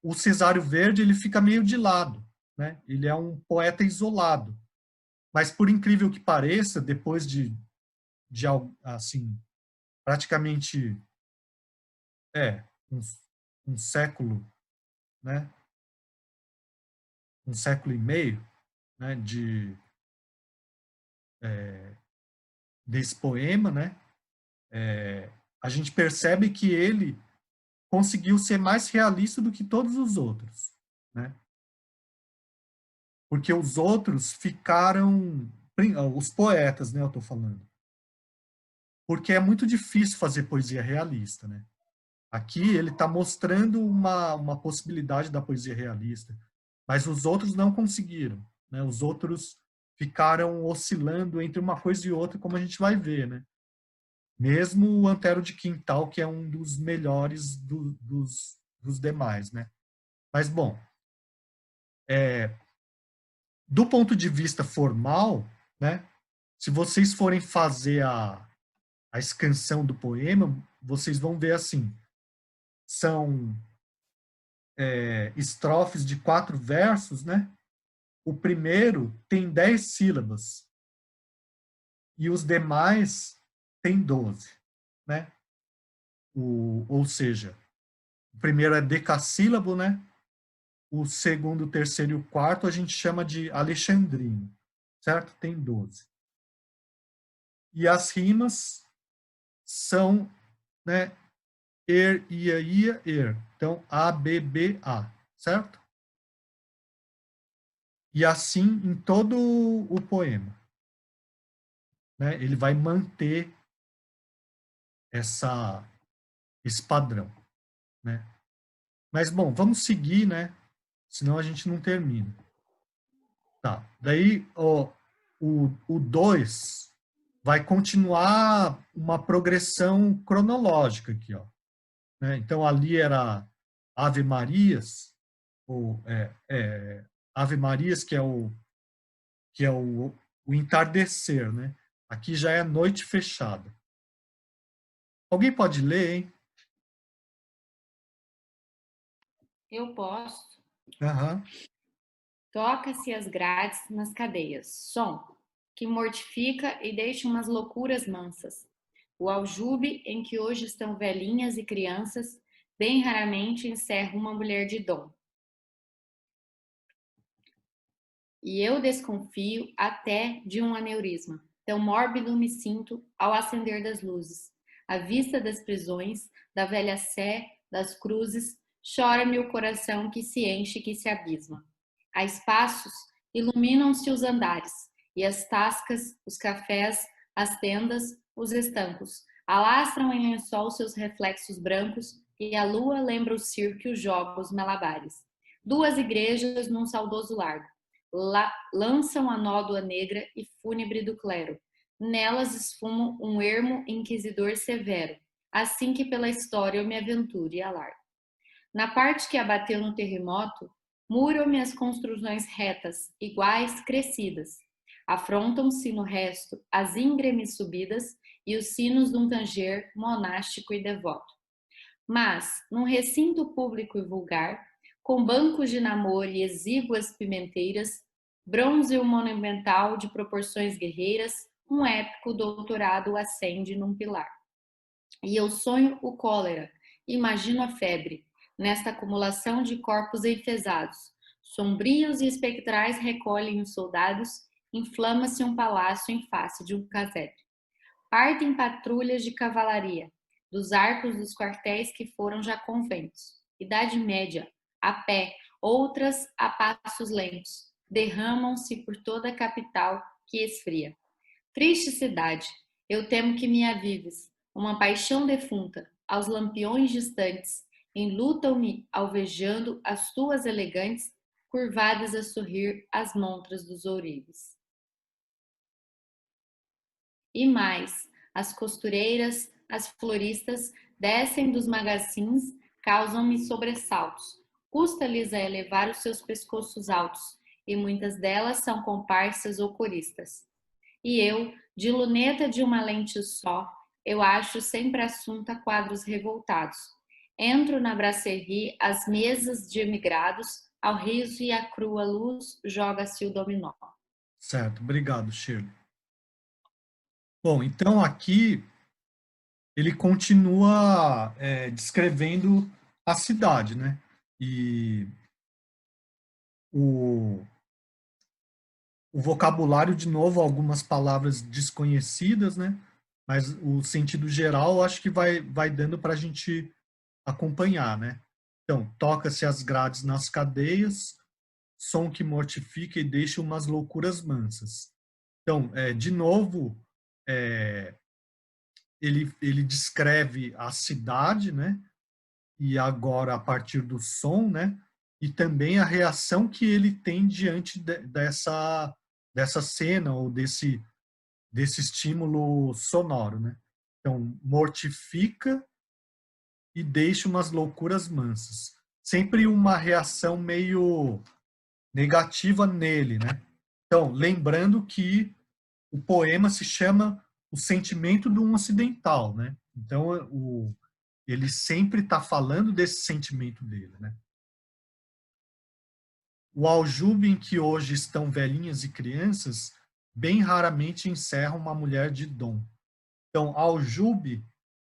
O Cesário Verde ele fica meio de lado, né? Ele é um poeta isolado, mas por incrível que pareça, depois de assim praticamente um, um século, né? Um século e meio, né? Desse poema, né? A gente percebe que ele conseguiu ser mais realista do que todos os outros, né? Porque os outros ficaram, os poetas, né, eu estou falando, porque é muito difícil fazer poesia realista, né? Aqui ele está mostrando uma possibilidade da poesia realista, mas os outros não conseguiram, né? Os outros ficaram oscilando entre uma coisa e outra, como a gente vai ver, né? Mesmo o Antero de Quintal, que é um dos melhores dos demais, né? Mas, bom, do ponto de vista formal, né? Se vocês forem fazer a escansão do poema, vocês vão ver assim, são estrofes de 4 versos, né? O primeiro tem 10 sílabas e os demais tem 12, né? Ou seja, o primeiro é decassílabo, né? O segundo, o terceiro e o quarto a gente chama de alexandrino, certo? Tem 12. E as rimas são, né, ia, er. Então, A, B, B, A, certo? E assim em todo o poema, né? Ele vai manter esse padrão, né? Mas, bom, vamos seguir, né? Senão a gente não termina. Tá. Daí, o 2, vai continuar uma progressão cronológica aqui, ó. Né? Então, ali era Ave Marias, ou Ave Marias, que é o entardecer, né? Aqui já é noite fechada. Alguém pode ler, hein? Eu posso. Aham. Toca-se as grades nas cadeias. Som, que mortifica e deixa umas loucuras mansas. O aljube em que hoje estão velhinhas e crianças, bem raramente encerra uma mulher de dom. E eu desconfio até de um aneurisma. Tão mórbido me sinto ao acender das luzes. À vista das prisões, da velha sé, das cruzes, chora-me o coração que se enche, que se abisma. A espaços, iluminam-se os andares, e as tascas, os cafés, as tendas, os estancos, alastram em lençol seus reflexos brancos, e a lua lembra o circo e os jogos malabares. Duas igrejas num saudoso largo. Lançam a nódoa negra e fúnebre do clero. Nelas esfuma um ermo inquisidor severo, assim que pela história eu me aventuro e alargo. Na parte que abateu no terremoto, muram-me as construções retas, iguais, crescidas. Afrontam-se no resto as íngremes subidas e os sinos de um tanger monástico e devoto. Mas, num recinto público e vulgar, com bancos de namoro e exíguas pimenteiras, bronze monumental de proporções guerreiras, um épico doutorado acende num pilar. E eu sonho o cólera, imagino a febre, nesta acumulação de corpos enfesados. Sombrios e espectrais recolhem os soldados, inflama-se um palácio em face de um casebre. Partem patrulhas de cavalaria, dos arcos dos quartéis que foram já conventos. Idade média, a pé, outras a passos lentos, derramam-se por toda a capital que esfria. Triste cidade, eu temo que me avives, uma paixão defunta, aos lampiões distantes, enlutam-me alvejando as tuas elegantes, curvadas a sorrir as montras dos ourives. E mais, as costureiras, as floristas descem dos magazins, causam-me sobressaltos. Custa-lhes a elevar os seus pescoços altos, e muitas delas são comparsas ou coristas. E eu, de luneta de uma lente só, eu acho sempre assunto a quadros revoltados. Entro na brasserie, às mesas de emigrados, ao riso e à crua luz joga-se o dominó. Certo, obrigado, Shirley. Bom, então aqui ele continua descrevendo a cidade, né? E o vocabulário, de novo, algumas palavras desconhecidas, né? Mas o sentido geral, acho que vai dando para a gente acompanhar, né? Então, toca-se as grades nas cadeias, som que mortifica e deixa umas loucuras mansas. Então, de novo, ele descreve a cidade, né? E agora a partir do som, né? E também a reação que ele tem diante dessa cena ou desse estímulo sonoro, né? Então, mortifica e deixa umas loucuras mansas. Sempre uma reação meio negativa nele, né? Então, lembrando que o poema se chama O Sentimento de um Ocidental, né? Então, ele sempre está falando desse sentimento dele, né? O aljube em que hoje estão velhinhas e crianças, bem raramente encerra uma mulher de dom. Então, aljube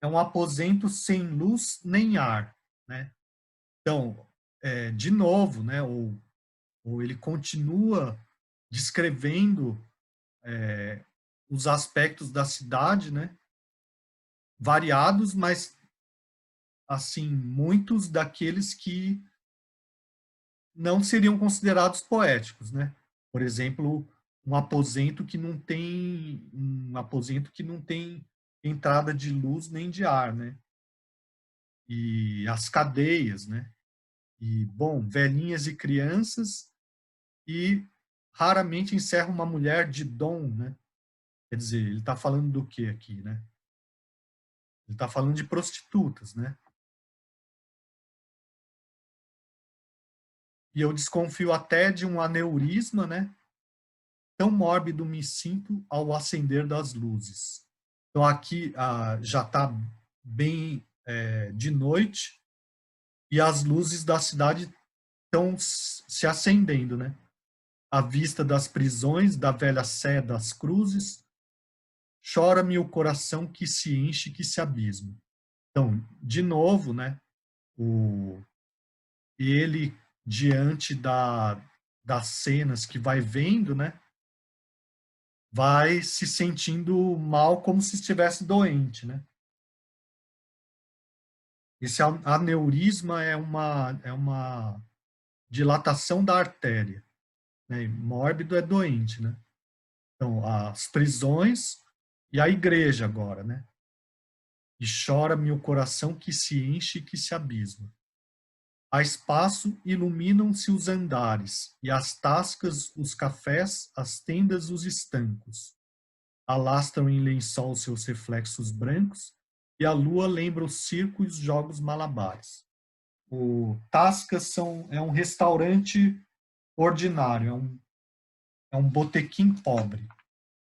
é um aposento sem luz nem ar, né? Então, de novo, né? Ou ele continua descrevendo os aspectos da cidade, né? Variados, mas assim muitos daqueles que não seriam considerados poéticos, né? Por exemplo, um aposento que não tem entrada de luz nem de ar, né? E as cadeias, né? E bom, velhinhas e crianças, e raramente encerra uma mulher de dom, né? Quer dizer, ele está falando do que aqui, né? Ele está falando de prostitutas, né? E eu desconfio até de um aneurisma, né? Tão mórbido me sinto ao acender das luzes. Então aqui já está bem de noite e as luzes da cidade estão se acendendo, né? À vista das prisões, da velha sé das cruzes, chora-me o coração que se enche, que se abisma. Então, de novo, né? Ele diante das cenas que vai vendo, né? Vai se sentindo mal como se estivesse doente, né? Esse aneurisma é uma dilatação da artéria, né? E mórbido é doente, né? Então, as prisões e a igreja agora, né? E chora-me o coração que se enche e que se abisma. A espaço iluminam-se os andares, e as tascas, os cafés, as tendas, os estancos. Alastram em lençol seus reflexos brancos, e a lua lembra o circo e os jogos malabares. O Tascas é um restaurante ordinário, é um botequim pobre.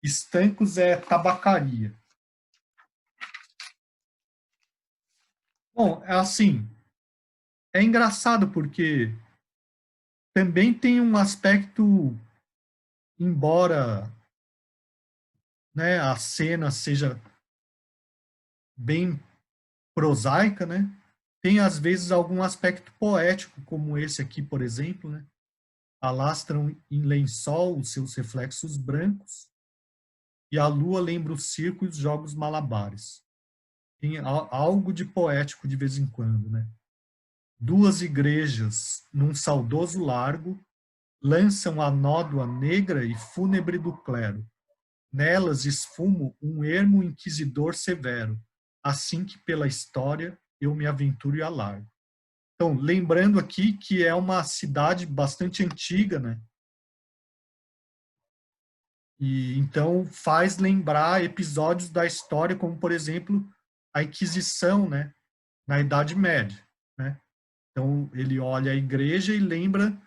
Estancos é tabacaria. Bom, é assim, é engraçado porque também tem um aspecto, embora, né, a cena seja bem prosaica, né, tem às vezes algum aspecto poético, como esse aqui, por exemplo, né, alastram em lençol os seus reflexos brancos e a lua lembra o circo e os jogos malabares. Tem algo de poético de vez em quando, né? Duas igrejas num saudoso largo lançam a nódoa negra e fúnebre do clero. Nelas esfumo um ermo inquisidor severo, assim que pela história eu me aventuro e alargo. Então, lembrando aqui que é uma cidade bastante antiga, né? E então faz lembrar episódios da história, como por exemplo a Inquisição, né? Na Idade Média, né? Então ele olha a igreja e lembra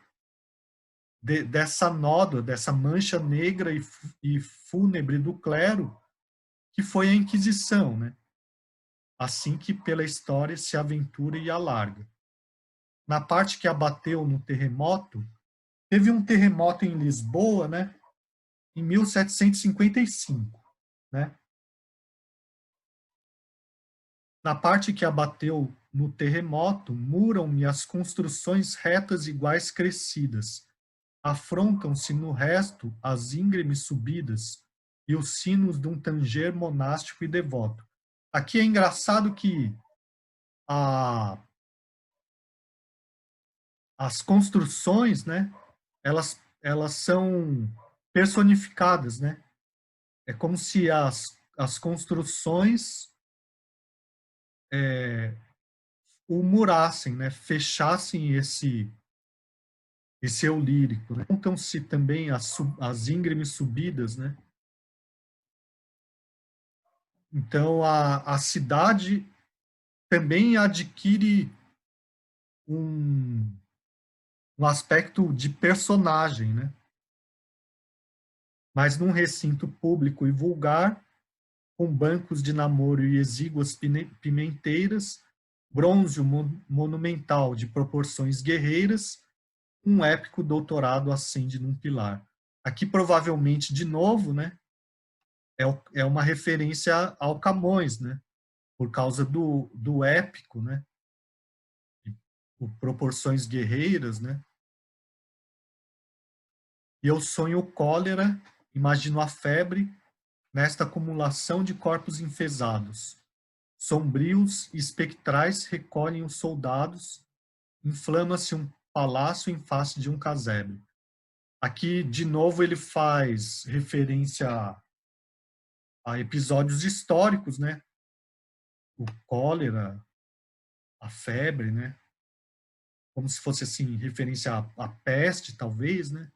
dessa nódoa, dessa mancha negra e fúnebre do clero que foi a Inquisição, né? Assim que pela história se aventura e alarga. Na parte que abateu no terremoto, teve um terremoto em Lisboa, né? Em 1755, né? Na parte que abateu no terremoto, muram-me as construções retas iguais crescidas. Afrontam-se no resto as íngremes subidas e os sinos de um tanger monástico e devoto. Aqui é engraçado que as construções, né, elas são personificadas, né? É como se as construções o murassem, né? Fechassem esse eu lírico, né? Contam-se também as íngremes subidas, né? Então a cidade também adquire um aspecto de personagem, né? Mas num recinto público e vulgar, com bancos de namoro e exíguas pimenteiras, bronze monumental de proporções guerreiras, um épico doutorado acende num pilar. Aqui, provavelmente, de novo, né, é uma referência ao Camões, né, por causa do épico, né, por proporções guerreiras, né. E eu sonho cólera, imagino a febre, nesta acumulação de corpos enfesados. Sombrios e espectrais recolhem os soldados, inflama-se um palácio em face de um casebre. Aqui, de novo, ele faz referência a episódios históricos, né? O cólera, a febre, né? Como se fosse, assim, referência à peste, talvez, né?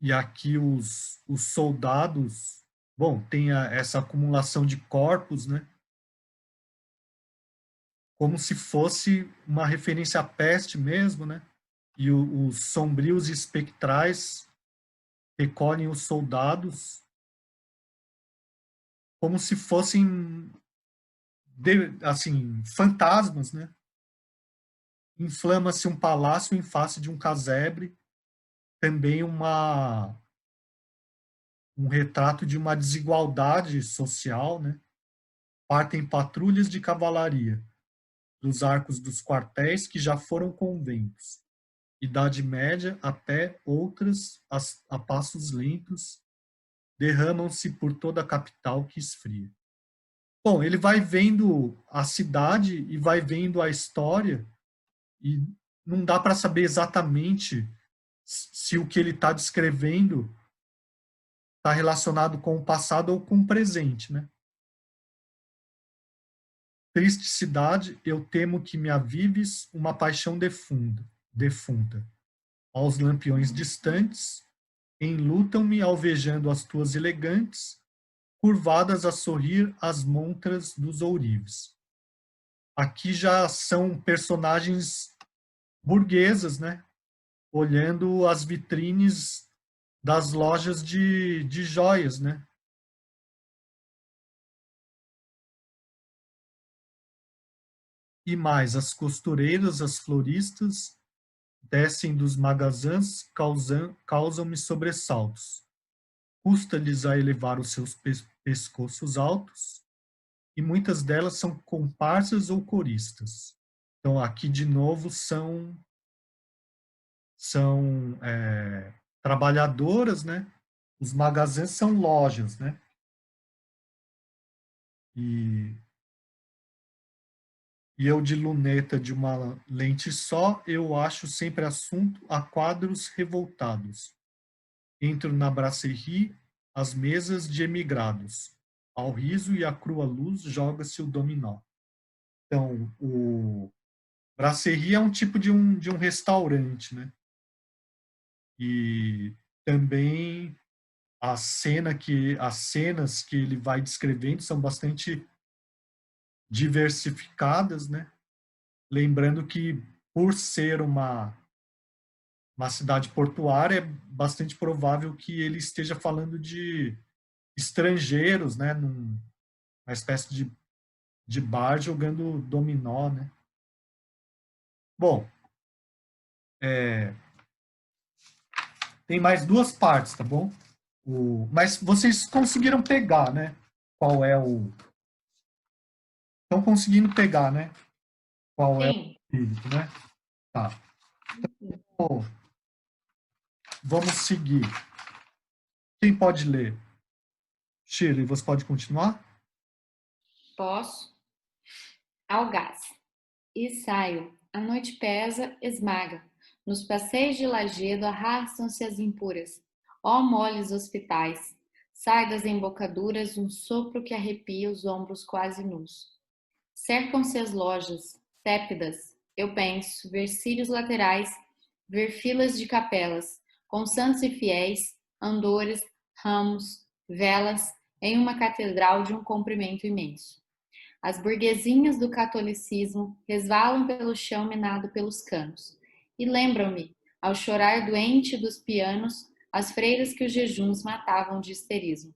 E aqui os soldados, bom, tem essa acumulação de corpos, né? Como se fosse uma referência à peste mesmo, né? E os sombrios e espectrais recolhem os soldados como se fossem, assim, fantasmas, né? Inflama-se um palácio em face de um casebre, também um retrato de uma desigualdade social, né? Partem patrulhas de cavalaria dos arcos dos quartéis que já foram conventos, Idade Média até outras a passos lentos, derramam-se por toda a capital que esfria. Bom, ele vai vendo a cidade e vai vendo a história e não dá para saber exatamente se o que ele está descrevendo está relacionado com o passado ou com o presente, né? Triste cidade, eu temo que me avives uma paixão defunta. Aos lampiões distantes, enlutam-me alvejando as tuas elegantes, curvadas a sorrir as montras dos ourives. Aqui já são personagens burguesas, né? Olhando as vitrines das lojas de joias, né? E mais, as costureiras, as floristas, descem dos magazãs, causam-me sobressaltos. Custa-lhes a elevar os seus pescoços altos, e muitas delas são comparsas ou coristas. Então, aqui, de novo, são trabalhadoras, né? Os magazãs são lojas, né? E eu de luneta de uma lente só, eu acho sempre assunto a quadros revoltados. Entro na brasserie, as mesas de emigrados. Ao riso e à crua luz joga-se o dominó. Então, o brasserie é um tipo de um restaurante, né? E também as cenas que ele vai descrevendo são bastante diversificadas, né? Lembrando que, por ser uma cidade portuária, é bastante provável que ele esteja falando de estrangeiros, né? Uma espécie de bar jogando dominó, né? Bom, tem mais duas partes, tá bom? Mas vocês conseguiram pegar, né? Qual é o... Estão conseguindo pegar, né? Qual é o Sim. espírito, né? Tá. Então, vamos seguir. Quem pode ler? Shirley, você pode continuar? Posso? Algás. E saio. A noite pesa, esmaga. Nos passeios de lajedo arrastam-se as impuras. Ó moles hospitais. Sai das embocaduras um sopro que arrepia os ombros quase nus. Cercam-se as lojas, tépidas. Eu penso, ver círios laterais, ver filas de capelas, com santos e fiéis, andores, ramos, velas, em uma catedral de um comprimento imenso. As burguesinhas do catolicismo resvalam pelo chão minado pelos canos. E lembram-me, ao chorar doente dos pianos, as freiras que os jejuns matavam de histerismo.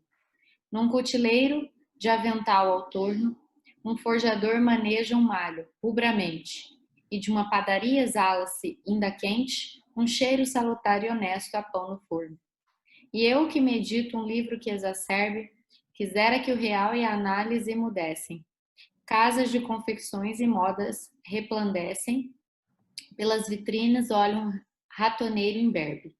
Num cotileiro de avental ao torno, um forjador maneja um malho, rubramente, e de uma padaria exala-se, ainda quente, um cheiro salutar e honesto a pão no forno. E eu que medito um livro que exacerbe, quisera que o real e a análise emudessem. Casas de confecções e modas resplandecem, pelas vitrines olha um ratoneiro imberbe.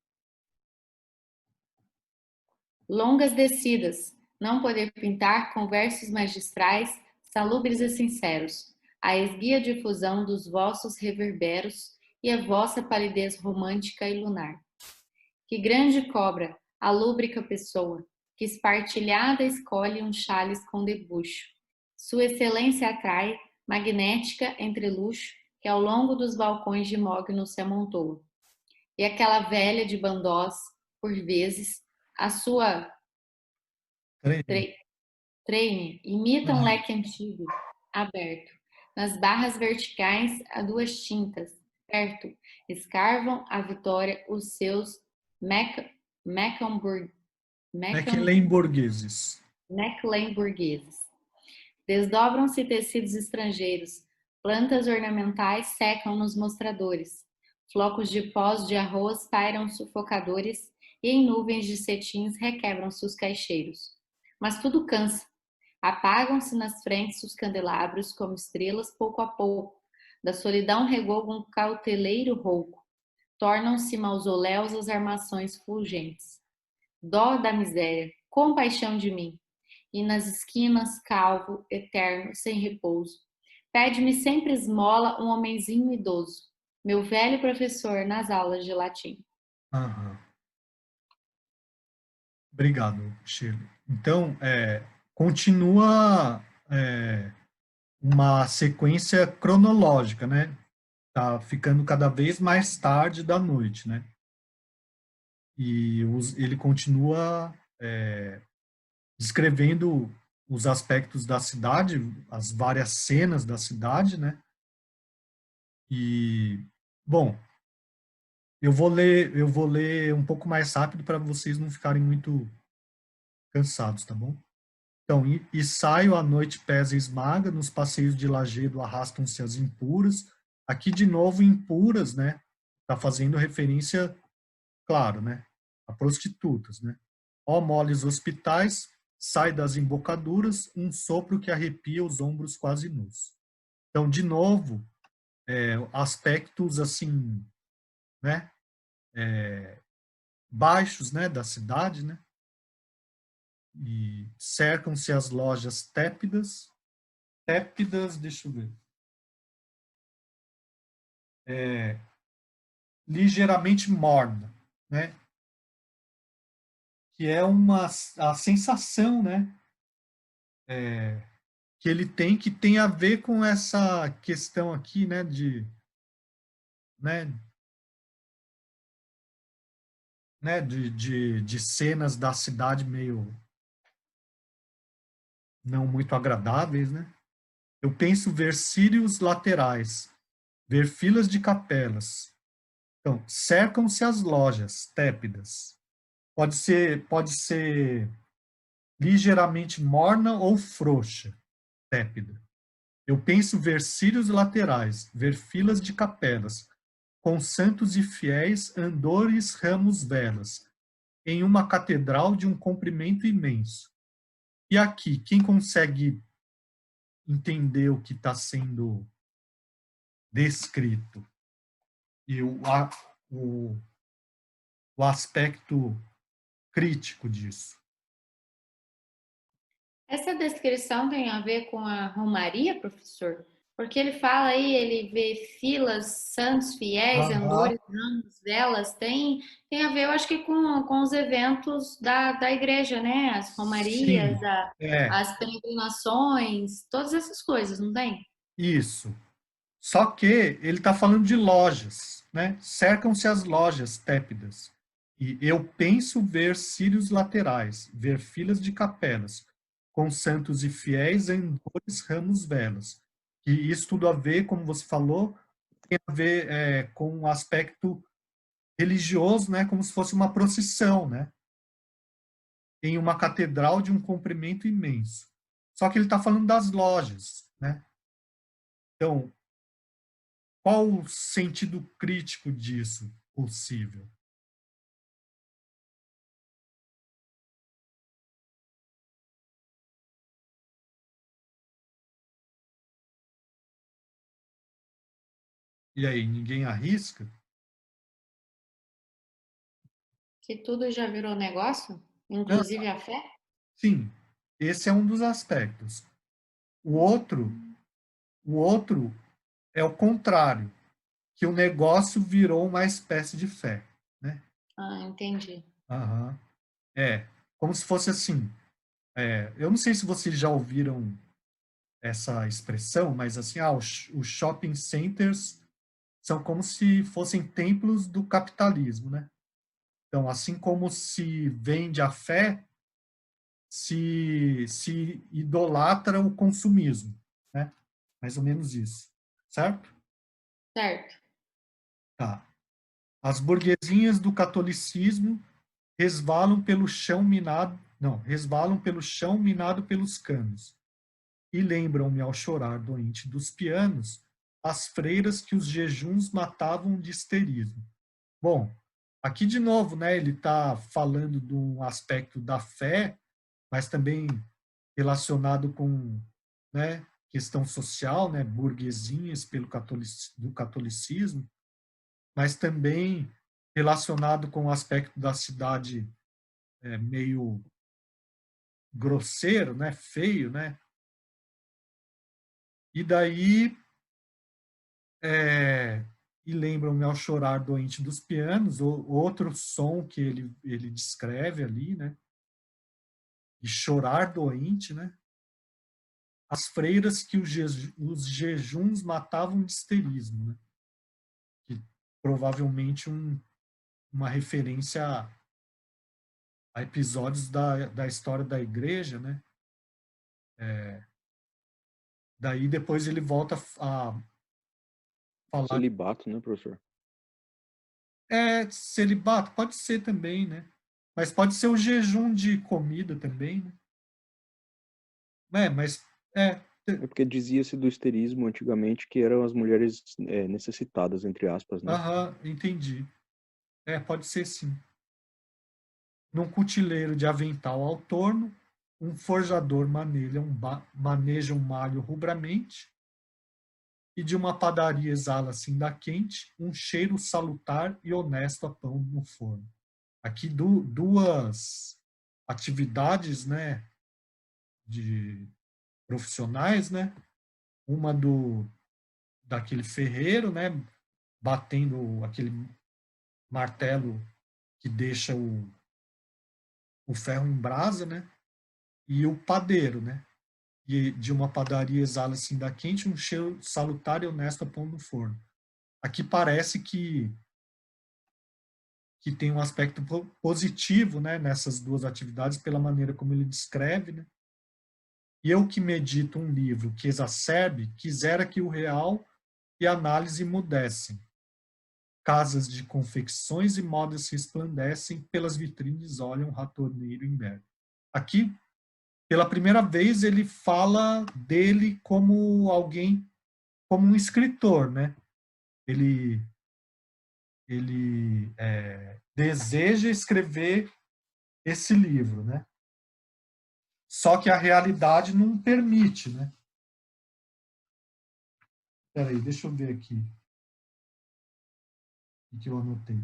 Longas descidas, não poder pintar com versos magistrais, salubres e sinceros, a esguia difusão dos vossos reverberos e a vossa palidez romântica e lunar. Que grande cobra, a lúbrica pessoa, que espartilhada escolhe um chális com debuxo. Sua excelência atrai, magnética entre luxo, que ao longo dos balcões de mogno se amontoa. E aquela velha de bandós, por vezes, a sua treine imita um leque antigo, aberto. Nas barras verticais, a duas tintas, perto, escarvam a vitória os seus Mecklenburgueses. Mecklenburgueses. Desdobram-se tecidos estrangeiros, plantas ornamentais secam nos mostradores, flocos de pós de arroz pairam sufocadores e em nuvens de cetins requebram-se os caixeiros. Mas tudo cansa. Apagam-se nas frentes os candelabros como estrelas pouco a pouco. Da solidão regoga um cauteleiro rouco. Tornam-se mausoléus as armações fulgentes. Dó da miséria, compaixão de mim. E nas esquinas, calvo, eterno, sem repouso. Pede-me sempre esmola um homenzinho idoso, meu velho professor nas aulas de latim. Aham. Obrigado, Shirley. Então, continua uma sequência cronológica, né? Tá ficando cada vez mais tarde da noite, né? E ele continua descrevendo os aspectos da cidade, as várias cenas da cidade, né? E, bom, eu vou ler um pouco mais rápido para vocês não ficarem muito cansados, tá bom? Então, e saio à noite pesa e esmaga, nos passeios de lajedo arrastam-se as impuras. Aqui, de novo, impuras, né? Tá fazendo referência, claro, né? A prostitutas, né? Ó moles hospitais, sai das embocaduras, um sopro que arrepia os ombros quase nus. Então, de novo, aspectos, assim, né? Baixos, né? Da cidade, né? E cercam-se as lojas tépidas, deixa eu ver, ligeiramente morna, né? Que é a sensação, né? Que ele tem, que tem a ver com essa questão aqui, né? De cenas da cidade meio não muito agradáveis, né? Eu penso ver círios laterais, ver filas de capelas. Então, cercam-se as lojas tépidas. Pode ser ligeiramente morna ou frouxa, tépida. Eu penso ver círios laterais, ver filas de capelas, com santos e fiéis, andores, ramos, velas, em uma catedral de um comprimento imenso. E aqui, quem consegue entender o que está sendo descrito e o aspecto crítico disso? Essa descrição tem a ver com a romaria, professor? Porque ele fala aí, ele vê filas, santos, fiéis, andores, ramos, velas, tem a ver, eu acho que com os eventos da igreja, né? As romarias, Sim, as peregrinações, todas essas coisas, não tem? isso. Só que ele está falando de lojas, né? Cercam-se as lojas tépidas. E eu penso ver círios laterais, ver filas de capelas, com santos e fiéis, andores, ramos, velas. E isso tudo a ver, como você falou, tem a ver com um aspecto religioso, né? Como se fosse uma procissão, né? Em uma catedral de um comprimento imenso. Só que ele está falando das lojas, né? Então, qual o sentido crítico disso possível? E aí, ninguém arrisca? Que tudo já virou negócio, Não, inclusive a fé? sim, esse é um dos aspectos. O outro é o contrário, que o negócio virou uma espécie de fé, né? Ah, entendi. Aham. Como se fosse assim. Eu não sei se vocês já ouviram essa expressão, mas assim, os shopping centers são como se fossem templos do capitalismo, né? Então, assim como se vende a fé, se idolatra o consumismo, né? Mais ou menos isso, certo? Certo. Tá. As burguesinhas do catolicismo resvalam pelo chão minado, não, resvalam pelo chão minado pelos canos, e lembram-me ao chorar doente dos pianos as freiras que os jejuns matavam de histerismo. Bom, aqui de novo, né, ele está falando de um aspecto da fé, mas também relacionado com, né, questão social, né, burguesinhas do catolicismo, mas também relacionado com o aspecto da cidade meio grosseiro, né, feio, né? E daí e lembram-me ao chorar doente dos pianos, outro som que ele descreve ali, né? E chorar doente, né? As freiras que os jejuns matavam de histerismo, né? Que provavelmente uma referência a episódios da história da igreja, né? Daí depois ele volta a falar. Celibato, né, professor? Celibato, pode ser também, né? Mas pode ser o jejum de comida também, né? Mas É porque dizia-se do esterismo antigamente que eram as mulheres necessitadas, entre aspas, né? Entendi. Pode ser sim. Num cutileiro de avental ao torno, um forjador maneja um malho rubramente, e de uma padaria exala-se ainda quente um cheiro salutar e honesto a pão no forno. Aqui duas atividades, né, de profissionais, né? Uma daquele ferreiro, né, batendo aquele martelo que deixa o ferro em brasa, né? E o padeiro, né? E de uma padaria exala-se ainda quente um cheiro salutar e honesto a pão no forno. Aqui parece que tem um aspecto positivo, né, nessas duas atividades, pela maneira como ele descreve, né? E eu que medito um livro que exacerbe, quisera que o real e a análise mudessem. Casas de confecções e modas resplandecem, pelas vitrines olham ratoneiro em berro. Aqui, pela primeira vez, ele fala dele como alguém, como um escritor, né? Ele deseja escrever esse livro, né? Só que a realidade não permite, né? Peraí, deixa eu ver aqui o que eu anotei.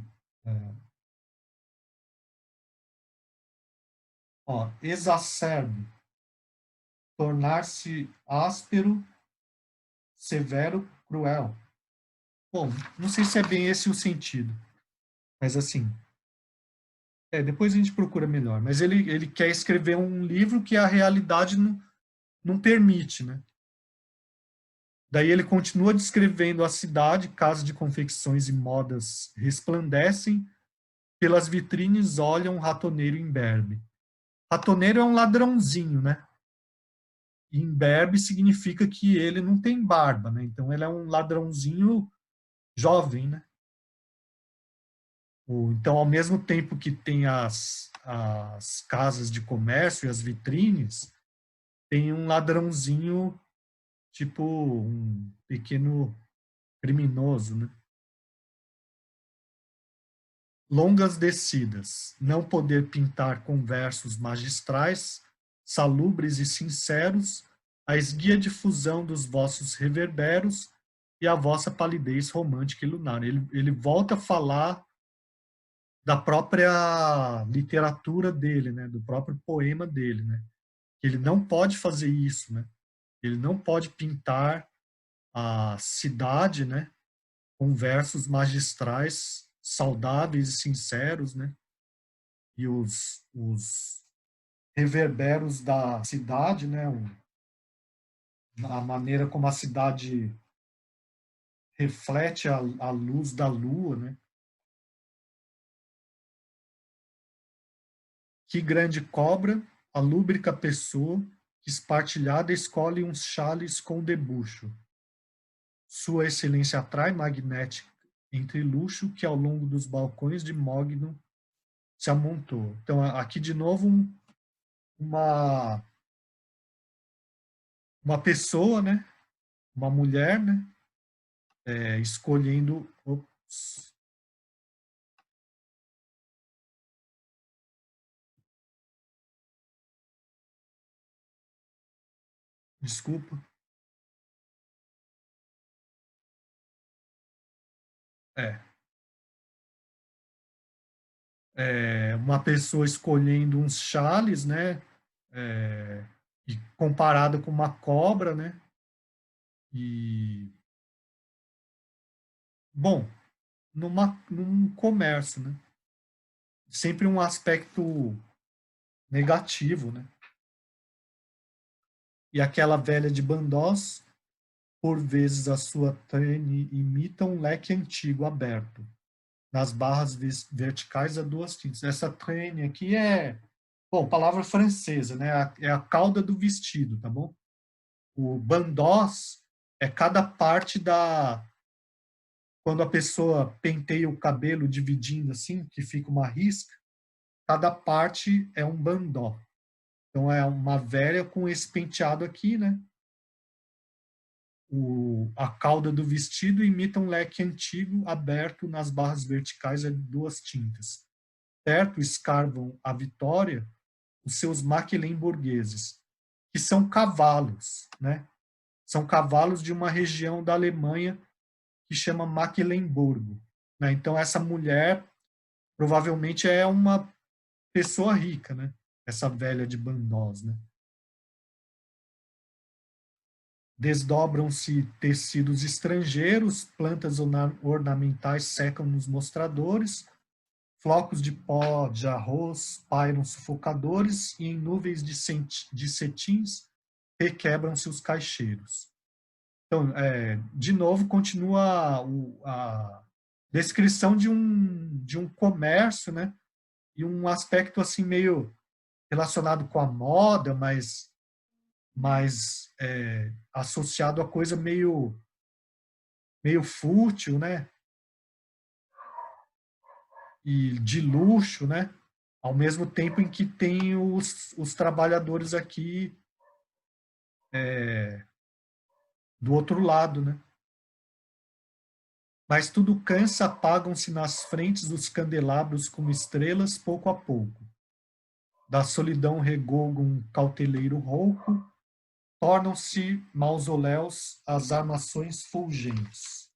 Exacerbe, tornar-se áspero, severo, cruel. Bom, não sei se é bem esse o sentido, mas assim, depois a gente procura melhor. Mas ele quer escrever um livro que a realidade não permite, né? Daí ele continua descrevendo a cidade, casas de confecções e modas resplandecem, pelas vitrines olham um ratoneiro imberbe. Ratoneiro é um ladrãozinho, né? E imberbe significa que ele não tem barba, né? Então ele é um ladrãozinho jovem, né? Então, ao mesmo tempo que tem as casas de comércio e as vitrines, tem um ladrãozinho, tipo um pequeno criminoso, né? Longas descidas, não poder pintar com versos magistrais, salubres e sinceros, a esguia difusão dos vossos reverberos e a vossa palidez romântica e lunar. Ele volta a falar da própria literatura dele, né, do próprio poema dele, né? Ele não pode fazer isso, né? Ele não pode pintar a cidade, né, com versos magistrais, saudáveis e sinceros, né? E os reverberos da cidade, né? A maneira como a cidade reflete a luz da lua, né? Que grande cobra, a lúbrica pessoa, que espartilhada escolhe uns chales com debuxo. Sua excelência atrai magnética entre luxo que ao longo dos balcões de Mogno se amontou. Então, aqui de novo uma pessoa, né? Uma mulher, né? Escolhendo... Ops. Desculpa. Uma pessoa escolhendo uns chales, né? E comparado com uma cobra, né? E bom, num comércio, né? Sempre um aspecto negativo, né? E aquela velha de bandós, por vezes a sua trene imita um leque antigo aberto, nas barras verticais a duas tintas. Essa trene aqui bom, palavra francesa, né? É a cauda do vestido, tá bom? O bandós é cada parte quando a pessoa penteia o cabelo dividindo assim, que fica uma risca, cada parte é um bandó. Então é uma velha com esse penteado aqui, né? A cauda do vestido imita um leque antigo aberto nas barras verticais a duas tintas. Perto escarvam a vitória os seus maquilemburgueses, que são cavalos, né? São cavalos de uma região da Alemanha que chama Maquilemburgo, né? Então essa mulher provavelmente é uma pessoa rica, né? Essa velha de bandós, né? Desdobram-se tecidos estrangeiros, plantas ornamentais secam nos mostradores, flocos de pó de arroz pairam sufocadores e em nuvens de cetins requebram-se os caixeiros. Então, de novo, continua a descrição de um comércio, né? E um aspecto assim meio relacionado com a moda, mas associado a coisa meio fútil, né? E de luxo, né? Ao mesmo tempo em que tem os trabalhadores aqui do outro lado, né? Mas tudo cansa, apagam-se nas frentes dos candelabros como estrelas pouco a pouco. Da solidão regouga um cauteleiro rouco, tornam-se mausoléus as armações fulgentes.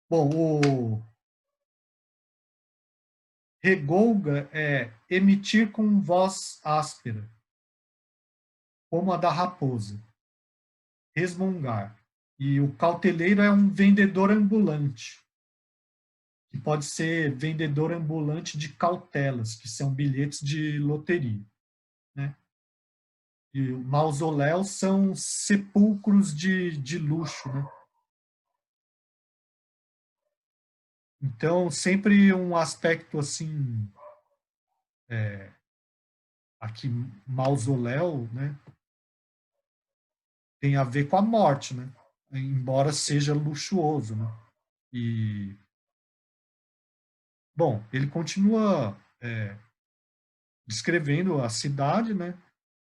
Bom, o regouga é emitir com voz áspera, como a da raposa. Resmungar. E o cauteleiro é um vendedor ambulante, que pode ser vendedor ambulante de cautelas, que são bilhetes de loteria, né? E mausoléus são sepulcros de luxo, né? Então, sempre um aspecto assim, aqui, mausoléu, né? Tem a ver com a morte, né? Embora seja luxuoso, né? E, bom, ele continua descrevendo a cidade, né?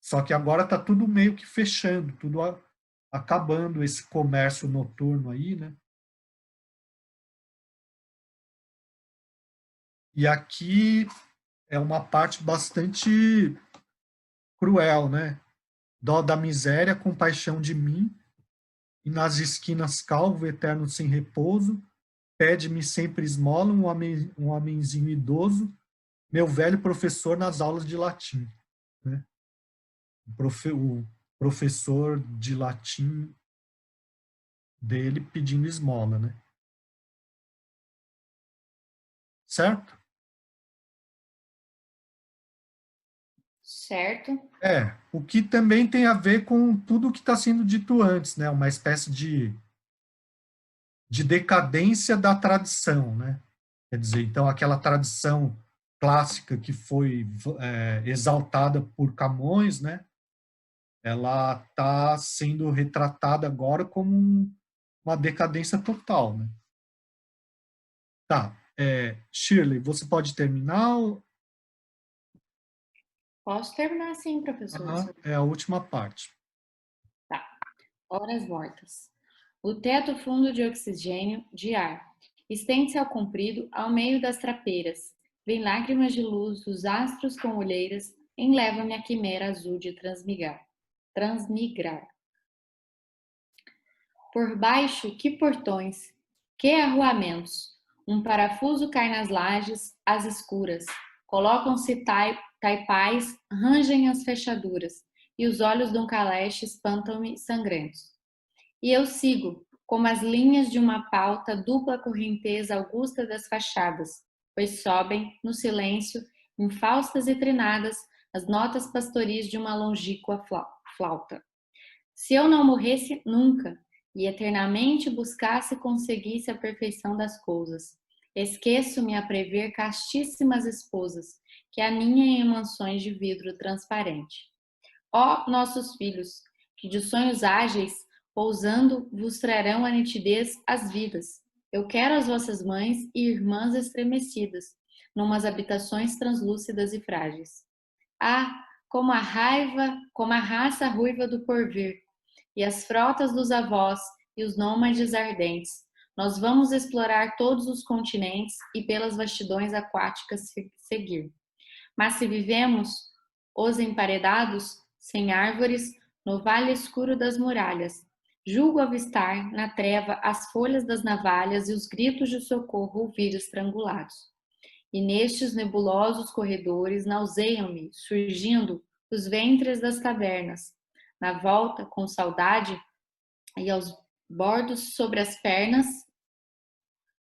Só que agora está tudo meio que fechando, tudo acabando esse comércio noturno aí, né? E aqui é uma parte bastante cruel, né? Dó da miséria, compaixão de mim, e nas esquinas calvo, eterno sem repouso, pede-me sempre esmola um homenzinho idoso, meu velho professor nas aulas de latim, né? O professor de latim dele pedindo esmola, né? Certo? Certo. O que também tem a ver com tudo o que está sendo dito antes, né? Uma espécie de decadência da tradição, né? Quer dizer, então aquela tradição clássica que foi exaltada por Camões, né? Ela está sendo retratada agora como uma decadência total, né? Tá, Shirley, você pode terminar? Posso terminar sim, professor. É a última parte. Tá. Horas mortas. O teto fundo de oxigênio de ar estende-se ao comprido ao meio das trapeiras. Vem lágrimas de luz dos astros com olheiras, enleva-me a quimera azul de transmigrar. Por baixo, que portões, que arruamentos. Um parafuso cai nas lajes, às escuras. Colocam-se taipais, rangem as fechaduras, e os olhos de um caleche espantam-me sangrentos. E eu sigo, como as linhas de uma pauta dupla correnteza augusta das fachadas, pois sobem, no silêncio, infaustas e trinadas, as notas pastoris de uma longínqua flauta. Se eu não morresse nunca, e eternamente buscasse e conseguisse a perfeição das coisas, esqueço-me a prever castíssimas esposas, que aninhem em mansões de vidro transparente. Ó nossos filhos, que de sonhos ágeis, pousando, vos trarão a nitidez às vidas. Eu quero as vossas mães e irmãs estremecidas, numas habitações translúcidas e frágeis. Ah, como a raça ruiva do porvir, e as frotas dos avós e os nômades ardentes. Nós vamos explorar todos os continentes e pelas vastidões aquáticas seguir. Mas se vivemos os emparedados, sem árvores, no vale escuro das muralhas, julgo avistar, na treva, as folhas das navalhas e os gritos de socorro ouvir estrangulados. E nestes nebulosos corredores nauseiam-me, surgindo, os ventres das cavernas. Na volta, com saudade, e aos bordos sobre as pernas,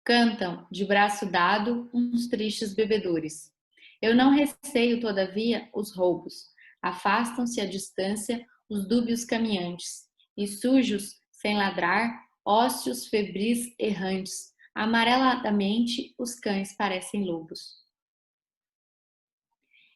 cantam, de braço dado, uns tristes bebedores. Eu não receio, todavia, os roubos. Afastam-se à distância os dúbios caminhantes, e sujos, sem ladrar, ósseos febris errantes. Amareladamente, os cães parecem lobos.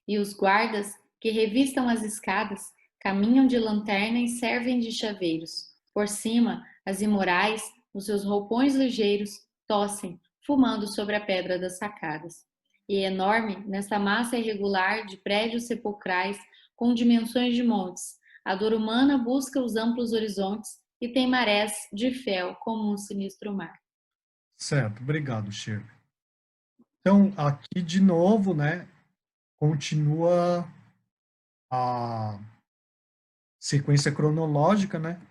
E os guardas, que revistam as escadas, caminham de lanterna e servem de chaveiros. Por cima, as imorais, nos seus roupões ligeiros, tossem, fumando sobre a pedra das sacadas. E enorme, nessa massa irregular de prédios sepulcrais com dimensões de montes, a dor humana busca os amplos horizontes e tem marés de fel como um sinistro mar. Certo, obrigado, Shirley. Então, aqui de novo, né, continua a sequência cronológica, né,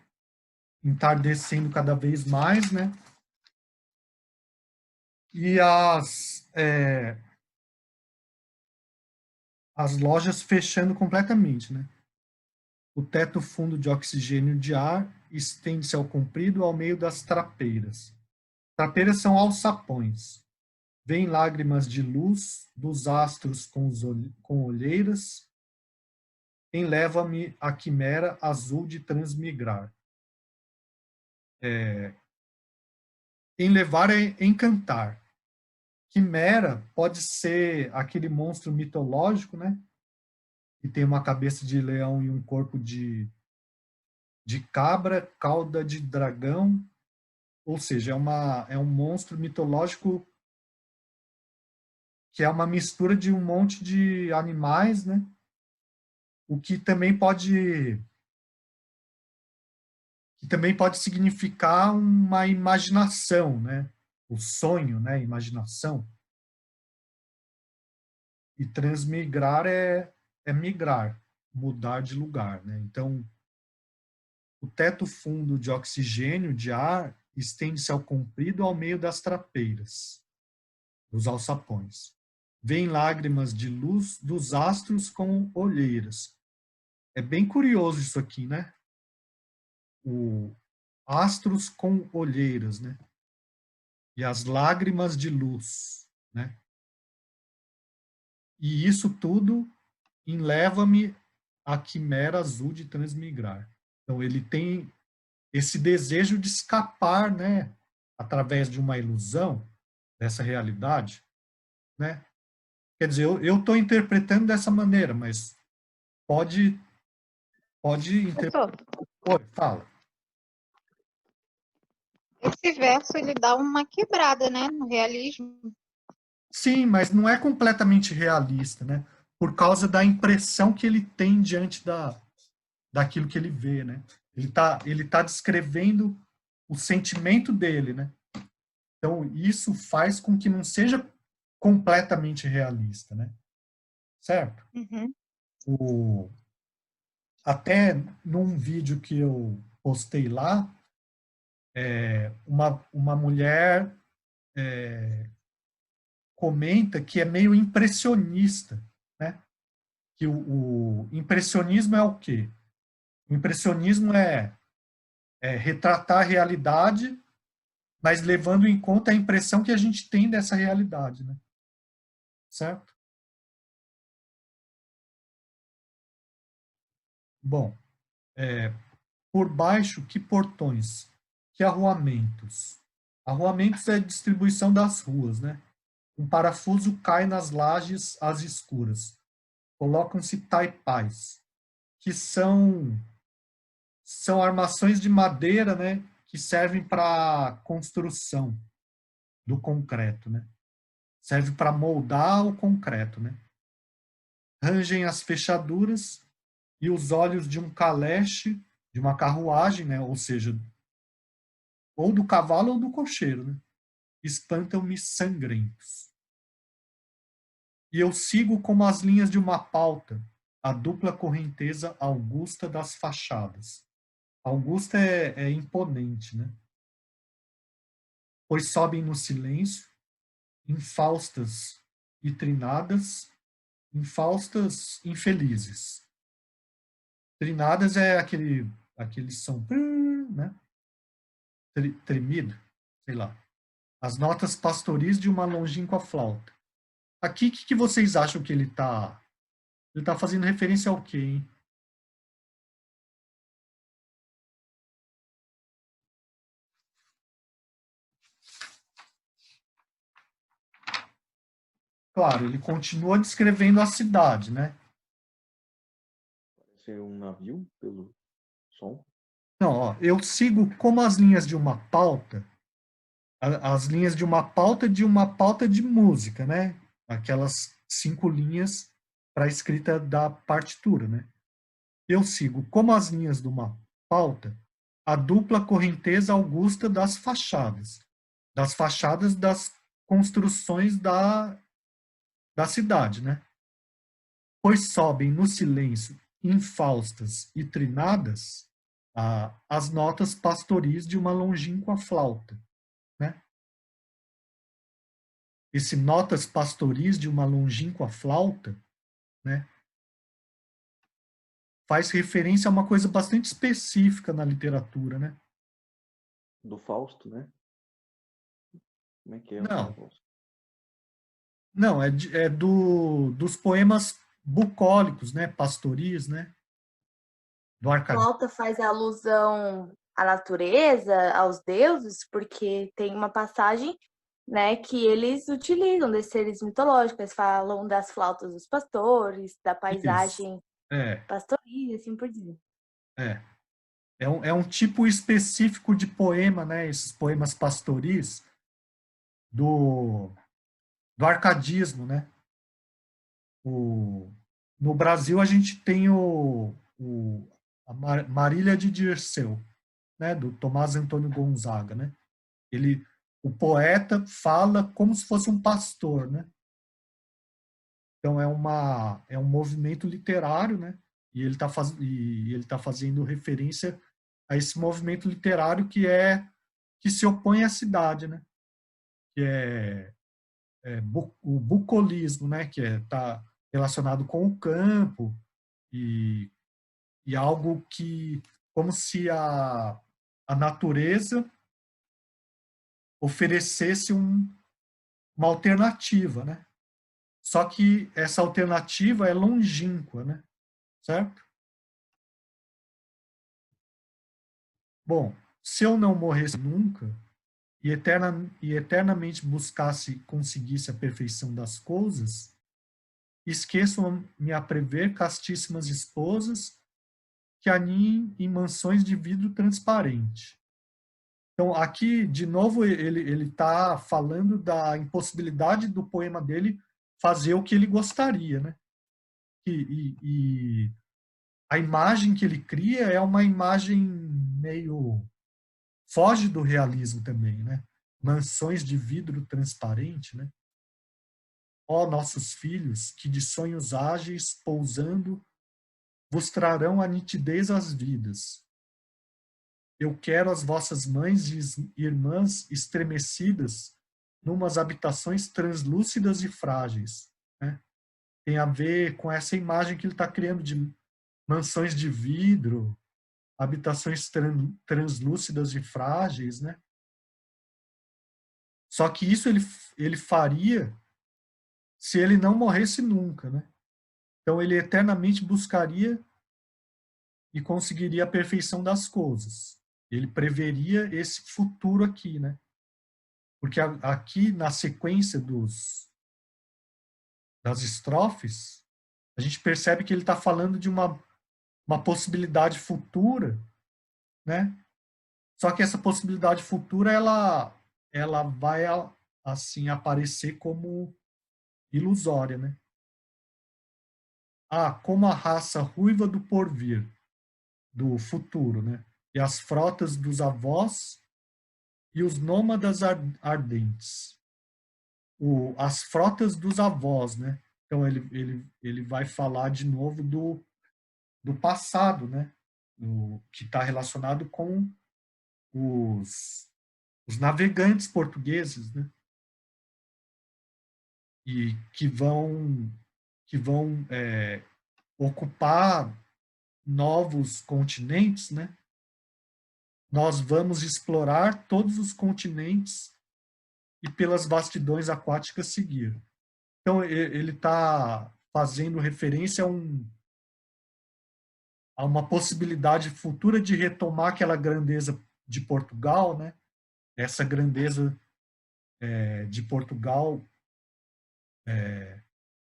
entardecendo cada vez mais, né, e as lojas fechando completamente, né. O teto fundo de oxigênio de ar estende-se ao comprido ao meio das trapeiras. Trapeiras são alçapões. Vêm lágrimas de luz dos astros com olheiras. Enleva-me a quimera azul de transmigrar. Enlevar é encantar. Quimera pode ser aquele monstro mitológico, né? Que tem uma cabeça de leão e um corpo de cabra, cauda de dragão, ou seja, é um monstro mitológico que é uma mistura de um monte de animais, né? O que também pode significar uma imaginação, né? O sonho, né? Imaginação. E transmigrar é migrar, mudar de lugar, né? Então, o teto fundo de oxigênio de ar estende-se ao comprido ao meio das trapeiras, dos alçapões. Vêm lágrimas de luz dos astros com olheiras. É bem curioso isso aqui, né? O astros com olheiras, né? E as lágrimas de luz, né? E isso tudo enleva-me à quimera azul de transmigrar. Então ele tem esse desejo de escapar, né? Através de uma ilusão dessa realidade, né? Quer dizer, eu estou interpretando dessa maneira, mas pode interpretar. Professor, Oi, fala. esse verso ele dá uma quebrada, né, no realismo. Sim, mas não é completamente realista, né? Por causa da impressão que ele tem diante daquilo que ele vê, né? Ele tá descrevendo o sentimento dele, né? Então, isso faz com que não seja completamente realista, né? Certo? Uhum. Até num vídeo que eu postei lá, uma mulher comenta que é meio impressionista, né? Que o impressionismo é o quê? O impressionismo é retratar a realidade, mas levando em conta a impressão que a gente tem dessa realidade, né? Certo? Bom, por baixo, que portões? Que arruamentos? Arruamentos é a distribuição das ruas, né? Um parafuso cai nas lajes às escuras. Colocam-se taipais, que são armações de madeira, né? Que servem para construção do concreto, né? Serve para moldar o concreto, né? Rangem as fechaduras e os olhos de um caleche, de uma carruagem, né? Ou seja, ou do cavalo ou do cocheiro, né? Espantam-me sangrentos. E eu sigo como as linhas de uma pauta, a dupla correnteza augusta das fachadas. Augusta é imponente, né? Pois sobem no silêncio, infaustas e trinadas, infaustas infelizes. Trinadas é aquele som, né? Tremido, sei lá. As notas pastoris de uma longínqua flauta. Aqui, o que vocês acham que ele tá fazendo referência ao quê, hein? Claro, ele continua descrevendo a cidade, né? Parece um navio pelo som. Não, ó, eu sigo como as linhas de uma pauta, as linhas de uma pauta de música, né? Aquelas 5 linhas para a escrita da partitura, né? Eu sigo como as linhas de uma pauta a dupla correnteza augusta das fachadas das construções da cidade, né? Pois sobem no silêncio infaustas e trinadas as notas pastoris de uma longínqua flauta, né? Esse notas pastoris de uma longínqua flauta, né, faz referência a uma coisa bastante específica na literatura, né? Do Fausto, né? Como é que é o Não, Fausto? não, dos poemas bucólicos, né, pastoris, né, do Arcadi. Flauta faz alusão à natureza, aos deuses, porque tem uma passagem, né, que eles utilizam desses seres mitológicos, eles falam das flautas dos pastores, da Isso. paisagem É, pastoril, assim por diante. é. É um tipo específico de poema, né, esses poemas pastoris do, do arcadismo, né? No Brasil, a gente tem a Marília de Dirceu, né, do Tomás Antônio Gonzaga, né? O poeta fala como se fosse um pastor, né? Então é um movimento literário, né? E ele tá fazendo referência a esse movimento literário que se opõe à cidade, né? Que o bucolismo, né? Que tá relacionado com o campo e, e algo que como se a natureza oferecesse uma alternativa, né? Só que essa alternativa é longínqua, né? Certo? Bom, se eu não morresse nunca e eternamente buscasse conseguisse a perfeição das coisas, esqueçam-me a prever castíssimas esposas que aninhem em mansões de vidro transparente. Então, aqui, de novo, ele está falando da impossibilidade do poema dele fazer o que ele gostaria, né? E a imagem que ele cria é uma imagem meio... foge do realismo também, né? Mansões de vidro transparente, né? Ó nossos filhos, que de sonhos ágeis, pousando, vos trarão a nitidez às vidas. Eu quero as vossas mães e irmãs estremecidas numas habitações translúcidas e frágeis, né? Tem a ver com essa imagem que ele está criando de mansões de vidro, habitações translúcidas e frágeis, né? Só que isso ele faria se ele não morresse nunca, né? Então ele eternamente buscaria e conseguiria a perfeição das coisas. Ele preveria esse futuro aqui, né? Porque aqui na sequência das estrofes, a gente percebe que ele está falando de uma possibilidade futura, né? Só que essa possibilidade futura, ela vai, assim, aparecer como ilusória, né? Ah, como a raça ruiva do porvir, do futuro, né? E as frotas dos avós e os nômadas ardentes. As frotas dos avós, né? Então, ele vai falar de novo do passado, né? Que está relacionado com os navegantes portugueses, né? E que vão ocupar novos continentes, né? Nós vamos explorar todos os continentes e pelas vastidões aquáticas seguir. Então, ele está fazendo referência a uma possibilidade futura de retomar aquela grandeza de Portugal, né? Essa grandeza de Portugal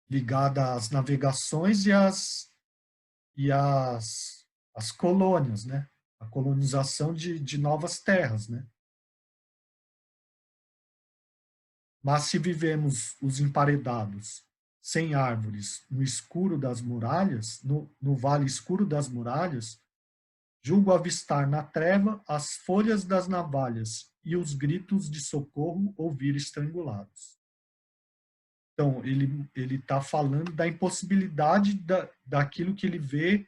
ligada às navegações e às colônias, né? A colonização de novas terras, né? Mas se vivemos os emparedados, sem árvores, no escuro das muralhas, no vale escuro das muralhas, julgo avistar na treva as folhas das navalhas e os gritos de socorro ouvir estrangulados. Então, ele está falando da impossibilidade daquilo que ele vê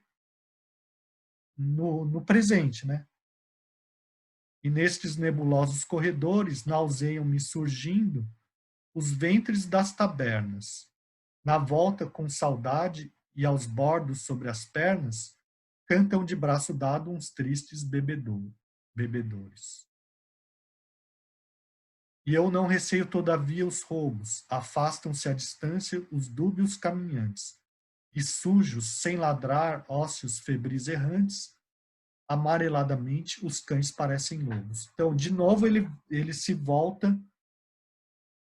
no presente, né? E nestes nebulosos corredores nauseiam-me surgindo os ventres das tabernas. Na volta com saudade e aos bordos sobre as pernas, cantam de braço dado uns tristes bebedores. E eu não receio todavia os roubos, afastam-se à distância os dúbios caminhantes, e sujos, sem ladrar, ósseos febris errantes, amareladamente os cães parecem lobos. Então, de novo, ele se volta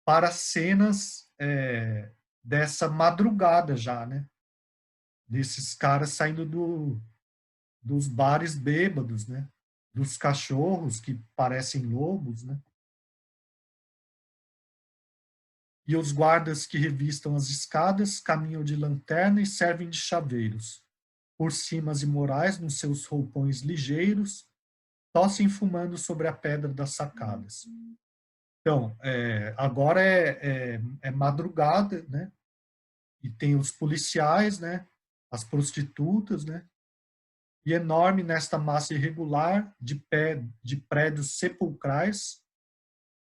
para cenas dessa madrugada já, né? Desses caras saindo dos bares bêbados, né? Dos cachorros que parecem lobos, né? E os guardas que revistam as escadas caminham de lanterna e servem de chaveiros. Por cimas e morais, nos seus roupões ligeiros, tossem fumando sobre a pedra das sacadas. Então, agora é madrugada, né? E tem os policiais, né? As prostitutas, né? E enorme nesta massa irregular de prédios sepulcrais,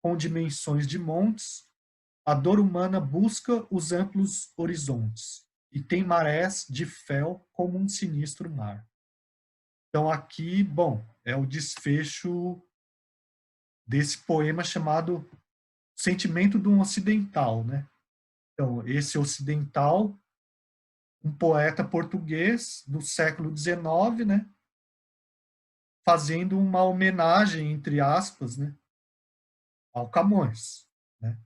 com dimensões de montes, a dor humana busca os amplos horizontes e tem marés de fel como um sinistro mar. Então aqui, bom, é o desfecho desse poema chamado Sentimento de um Ocidental, né? Então, esse ocidental, um poeta português do século XIX, né? Fazendo uma homenagem, entre aspas, né? Ao Camões, né?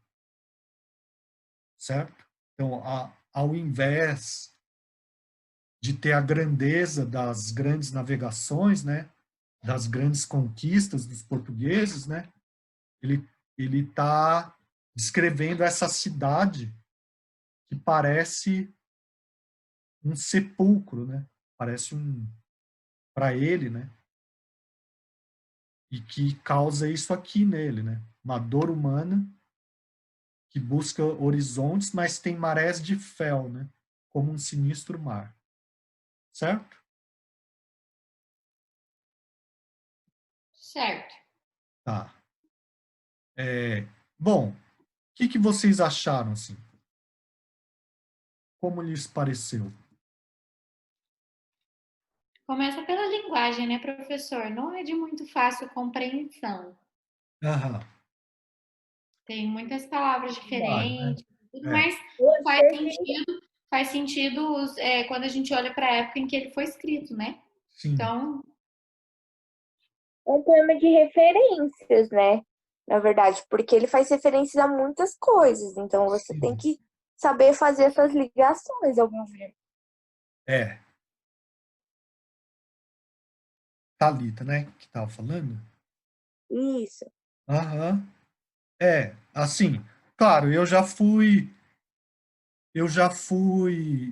Certo? Então, ao invés de ter a grandeza das grandes navegações, né, das grandes conquistas dos portugueses, né, ele está descrevendo essa cidade que parece um sepulcro, né, parece para ele, né, e que causa isso aqui nele, né, uma dor humana que busca horizontes, mas tem marés de fel, né, como um sinistro mar, certo? Certo. Tá. Bom, o que vocês acharam, assim? Como lhes pareceu? Começa pela linguagem, né, professor? Não é de muito fácil compreensão. Aham. Tem muitas palavras Claro, né? diferentes, tudo, É, mas Eu faz achei que sentido, faz sentido quando a gente olha para a época em que ele foi escrito, né? sim, Então, É um poema de referências, né? Na verdade, porque ele faz referências a muitas coisas. Então você tem sim. que saber fazer essas ligações, ao meu ver. É, Thalita, né, que estava falando? Isso. Aham. Assim, claro, eu já fui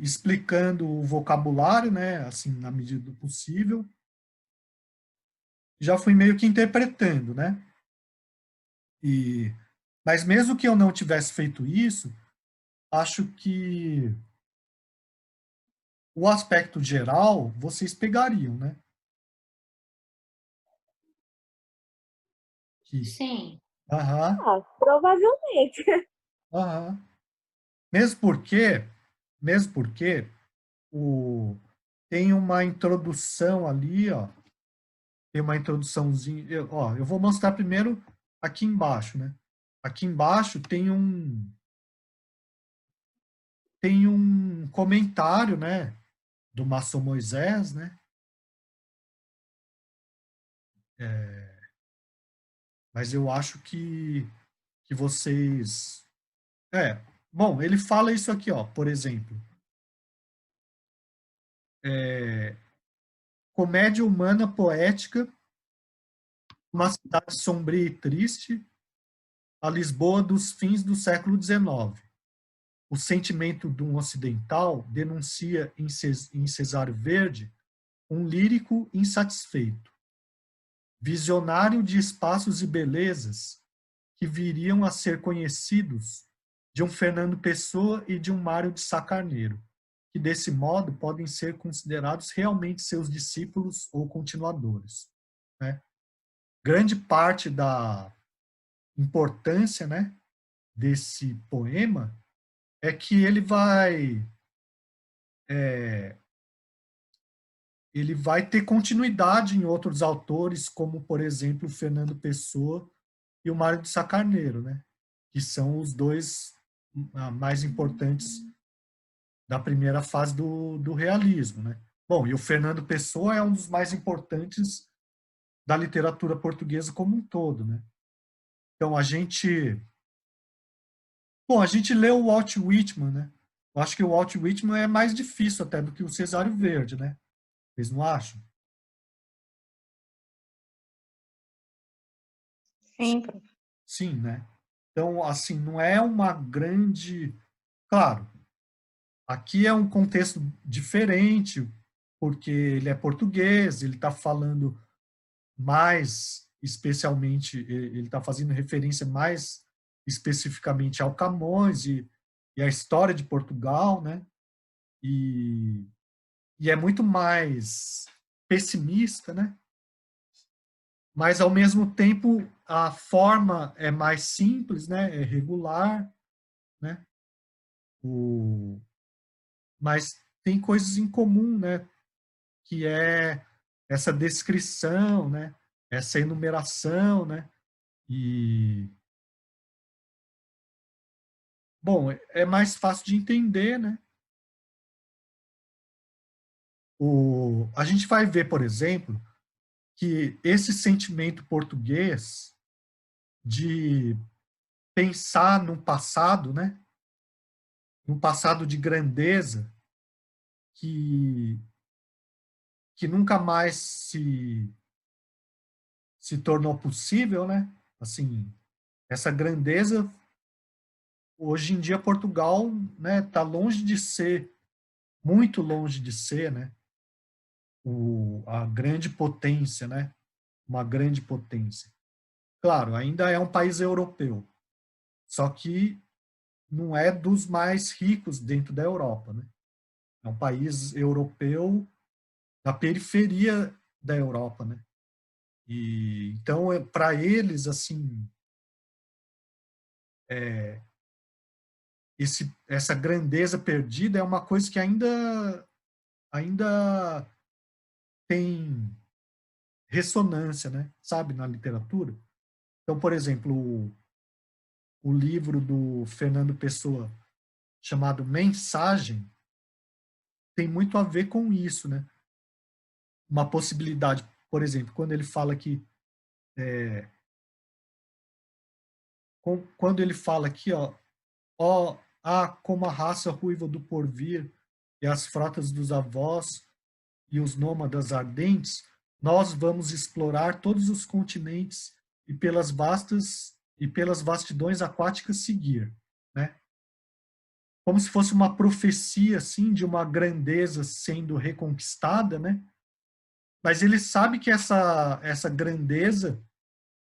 explicando o vocabulário, né, assim, na medida do possível. Já fui meio que interpretando, né? Mas mesmo que eu não tivesse feito isso, acho que o aspecto geral vocês pegariam, né? Que, sim, aham, Ah, provavelmente. aham. Mesmo porque, mesmo porque o, tem uma introdução ali, ó. Tem uma introduçãozinha. Eu vou mostrar primeiro aqui embaixo, né? Aqui embaixo tem um comentário, né? Do Maçom Moisés, né? Mas eu acho que vocês. Bom, ele fala isso aqui, ó, por exemplo. Comédia humana poética, uma cidade sombria e triste, a Lisboa dos fins do século XIX. O sentimento de um ocidental denuncia em Cesário Verde um lírico insatisfeito, visionário de espaços e belezas que viriam a ser conhecidos de um Fernando Pessoa e de um Mário de Sá Carneiro, que desse modo podem ser considerados realmente seus discípulos ou continuadores, né? Grande parte da importância, né, desse poema é que ele vai ter continuidade em outros autores, como, por exemplo, o Fernando Pessoa e o Mário de Sá Carneiro, né? Que são os dois mais importantes da primeira fase do realismo, né? Bom, e o Fernando Pessoa é um dos mais importantes da literatura portuguesa como um todo, né? Então, a gente leu o Walt Whitman, né? Eu acho que o Walt Whitman é mais difícil até do que o Cesário Verde, né? Vocês não acham? Sim, Sim, né? Então, assim, não é uma grande. Claro, aqui é um contexto diferente, porque ele é português, ele está falando mais especialmente, ele está fazendo referência mais especificamente ao Camões e a história de Portugal, né? E é muito mais pessimista, né? Mas, ao mesmo tempo, a forma é mais simples, né? É regular, né? O, mas tem coisas em comum, né? Que é essa descrição, né? Essa enumeração, né? E, bom, é mais fácil de entender, né? A gente vai ver, por exemplo, que esse sentimento português de pensar no passado, né? num passado de grandeza que nunca mais se tornou possível, né? Assim, essa grandeza, hoje em dia Portugal, né, tá longe de ser, muito longe de ser, né, a grande potência, né? Uma grande potência. Claro, ainda é um país europeu, só que não é dos mais ricos dentro da Europa, né? É um país europeu da periferia da Europa, né? E então, para eles, assim, essa grandeza perdida é uma coisa que ainda tem ressonância, né? Sabe, na literatura. Então, por exemplo, o livro do Fernando Pessoa chamado Mensagem tem muito a ver com isso, né? Uma possibilidade, por exemplo, quando ele fala que quando ele fala aqui, como a raça ruiva do porvir e as frotas dos avós e os nômadas ardentes, nós vamos explorar todos os continentes e pelas vastidões aquáticas seguir, né? Como se fosse uma profecia assim de uma grandeza sendo reconquistada, né? Mas ele sabe que essa grandeza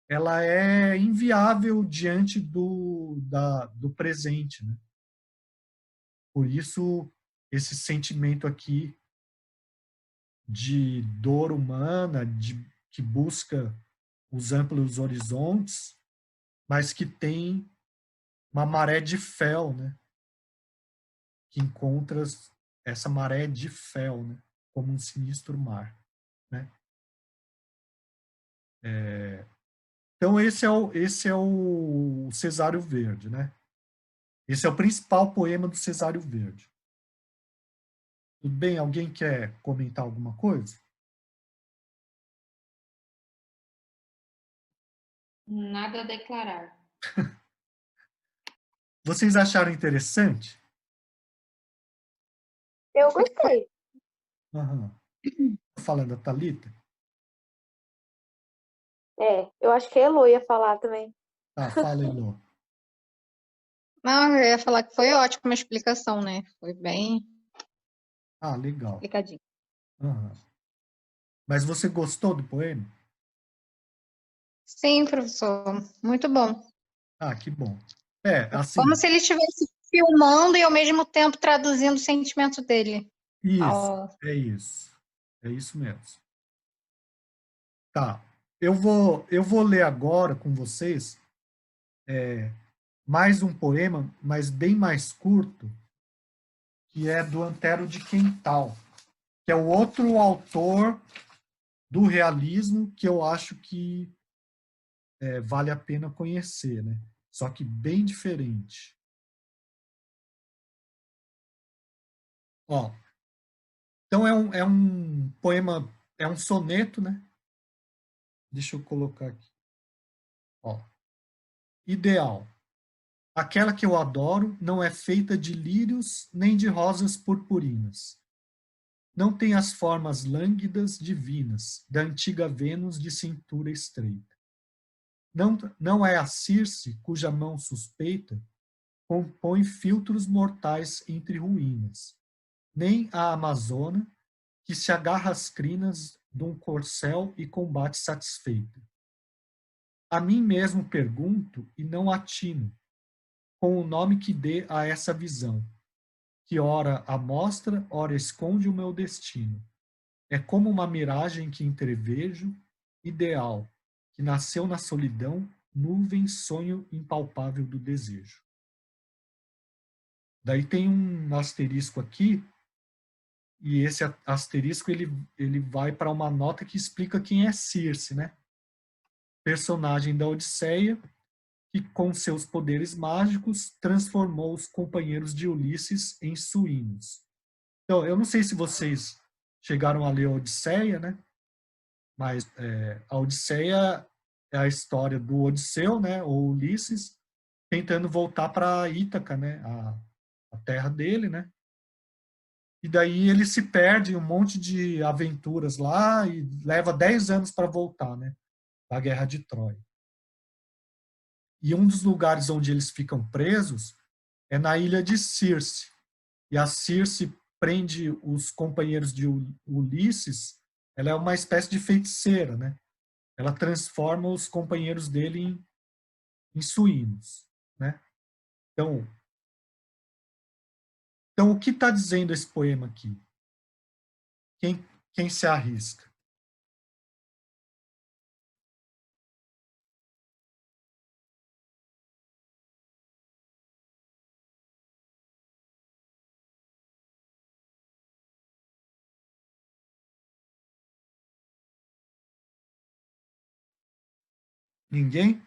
ela é inviável diante do presente, né? Por isso, esse sentimento aqui de dor humana, que busca os amplos horizontes, mas que tem uma maré de fel, né? Que encontra essa maré de fel, né? Como um sinistro mar, né? Então, esse é o Cesário Verde, né? Esse é o principal poema do Cesário Verde. Tudo bem? Alguém quer comentar alguma coisa? Nada a declarar. Vocês acharam interessante? Eu gostei. Aham. Falando da Thalita? Eu acho que a Elo ia falar também. Ah, fala, Elô. Não, eu ia falar que foi ótima a explicação, né? Foi bem Ah, legal. explicadinho. Aham. Mas você gostou do poema? Sim, professor, muito bom. Ah, que bom. É, assim, Como se ele estivesse filmando e ao mesmo tempo traduzindo o sentimento dele. isso, Ao- é isso. É isso mesmo. Tá. Eu vou ler agora com vocês mais um poema, mas bem mais curto, que é do Antero de Quental, que é o outro autor do realismo que eu acho que vale a pena conhecer, né? Só que bem diferente. Ó, então é um poema, é um soneto, né? Deixa eu colocar aqui. Ó, ideal. Aquela que eu adoro não é feita de lírios nem de rosas purpurinas. Não tem as formas lânguidas divinas da antiga Vênus de cintura estreita. Não é a Circe cuja mão suspeita compõe filtros mortais entre ruínas, nem a Amazona que se agarra às crinas de um corcel e combate satisfeita. A mim mesmo pergunto e não atino, com o nome que dê a essa visão, que ora a mostra, ora esconde o meu destino. É como uma miragem que entrevejo, ideal, que nasceu na solidão, nuvem, sonho impalpável do desejo. Daí tem um asterisco aqui, e esse asterisco ele vai para uma nota que explica quem é Circe, né? Personagem da Odisseia, que com seus poderes mágicos transformou os companheiros de Ulisses em suínos. Então, eu não sei se vocês chegaram a ler a Odisseia, né? Mas a Odisseia é a história do Odisseu, né? Ou Ulisses, tentando voltar para Ítaca, né? a terra dele, né? E daí ele se perde em um monte de aventuras lá e leva 10 anos para voltar, né? Da Guerra de Troia. E um dos lugares onde eles ficam presos é na ilha de Circe. E a Circe prende os companheiros de Ulisses. Ela é uma espécie de feiticeira, né? Ela transforma os companheiros dele em suínos, né? Então, o que está dizendo esse poema aqui? Quem se arrisca? Ninguém?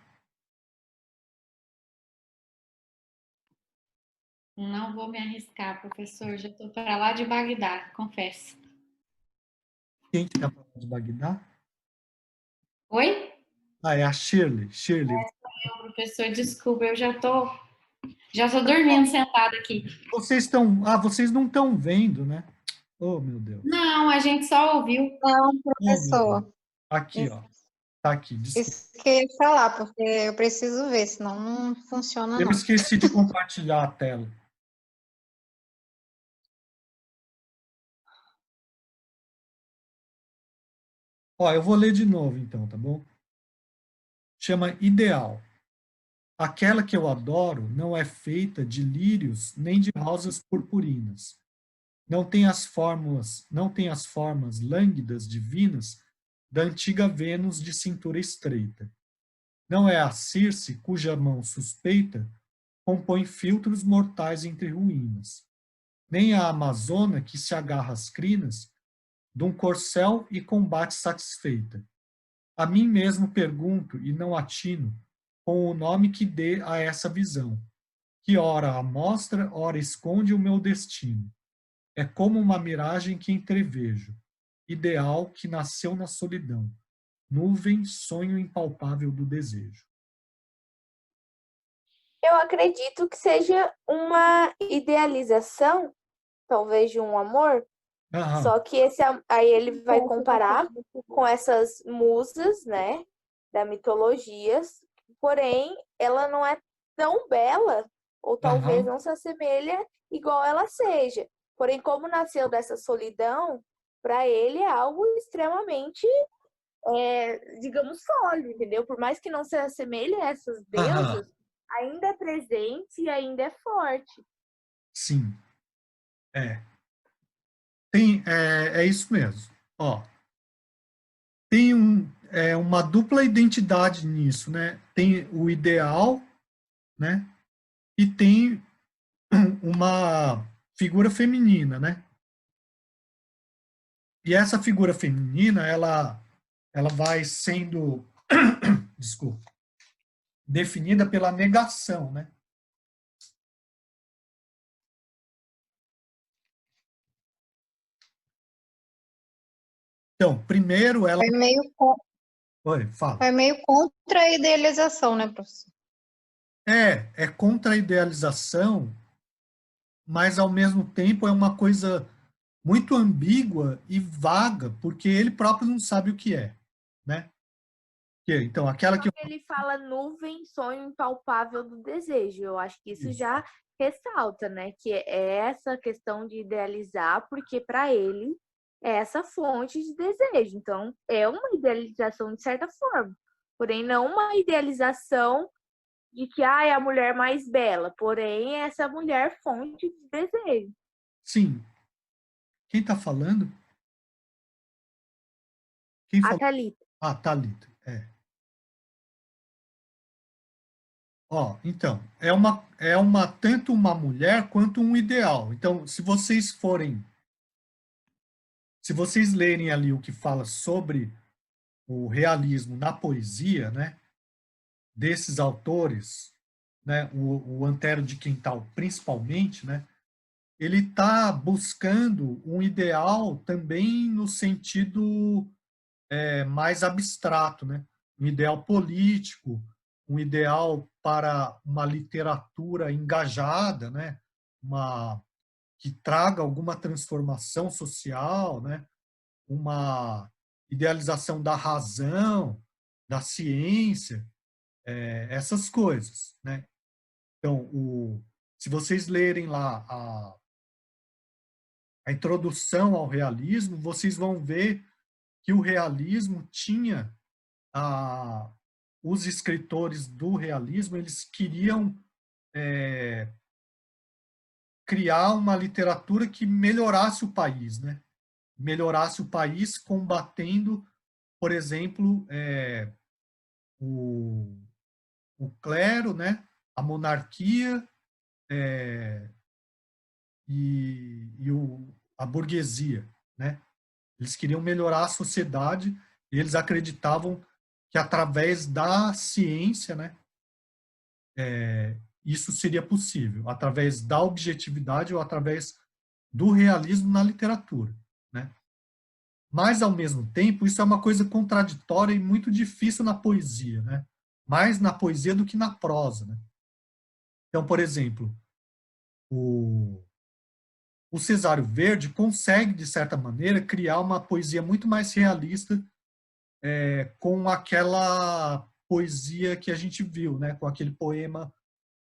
Não vou me arriscar, professor. Já estou para lá de Bagdá, confesso. Quem que está falando de Bagdá? Oi? Ah, é a Shirley. Shirley. Professor, desculpa, eu já tô dormindo sentada aqui. Vocês não estão vendo, né? Oh, meu Deus. Não, a gente só ouviu. Não, Oh, meu professor. Deus. Aqui, ó. Tá aqui. Desculpa. Isso que eu ia falar, porque eu preciso ver, senão não funciona, Eu não. esqueci de compartilhar a tela. Ó, eu vou ler de novo, então, tá bom? Chama Ideal. Aquela que eu adoro não é feita de lírios nem de rosas purpurinas. Não tem as formas lânguidas divinas da antiga Vênus de cintura estreita. Não é a Circe cuja mão suspeita compõe filtros mortais entre ruínas. Nem a Amazona que se agarra às crinas de um corcel e combate satisfeita. A mim mesmo pergunto e não atino com o nome que dê a essa visão, que ora a mostra, ora esconde o meu destino. É como uma miragem que entrevejo, ideal que nasceu na solidão, nuvem, sonho impalpável do desejo. Eu acredito que seja uma idealização, talvez, de um amor, só que aí ele vai comparar com essas musas, né, da mitologia, porém, ela não é tão bela, ou talvez não se assemelha igual ela seja. Porém, como nasceu dessa solidão, para ele é algo extremamente, digamos, sólido, entendeu? Por mais que não se assemelhe a essas deusas, ainda é presente e ainda é forte. Sim. É isso mesmo. Ó, tem uma dupla identidade nisso, né? Tem o ideal, né? E tem uma figura feminina, né? E essa figura feminina, ela vai sendo, desculpa, definida pela negação, né? Então, primeiro ela... Oi, fala. Foi meio contra a idealização, né, professor? É contra a idealização, mas ao mesmo tempo é uma coisa muito ambígua e vaga, porque ele próprio não sabe o que é, né? Então, aquela que... Ele fala nuvem, sonho impalpável do desejo. Eu acho que isso já ressalta, né? Que é essa questão de idealizar, porque para ele é essa fonte de desejo. Então, é uma idealização de certa forma. Porém, não uma idealização de que é a mulher mais bela. Porém, é essa mulher fonte de desejo. Sim. Quem está falando? A Thalita. Ah, Thalita, então, tanto uma mulher quanto um ideal. Então, se vocês lerem ali o que fala sobre o realismo na poesia, né, desses autores, né, o Antero de Quintal principalmente, né, ele está buscando um ideal também no sentido mais abstrato, né, um ideal político, um ideal para uma literatura engajada, né, que traga alguma transformação social, né? Uma idealização da razão, da ciência, essas coisas, né? Então, se vocês lerem lá a introdução ao realismo, vocês vão ver que o realismo tinha os escritores do realismo, eles queriam criar uma literatura que melhorasse o país, né? Melhorasse o país combatendo, por exemplo, o clero, né? A monarquia a burguesia, né? Eles queriam melhorar a sociedade e eles acreditavam que através da ciência, né, isso seria possível, através da objetividade ou através do realismo na literatura, né? Mas, ao mesmo tempo, isso é uma coisa contraditória e muito difícil na poesia, né? Mais na poesia do que na prosa, né? Então, por exemplo, o Cesário Verde consegue, de certa maneira, criar uma poesia muito mais realista com aquela poesia que a gente viu, né? Com aquele poema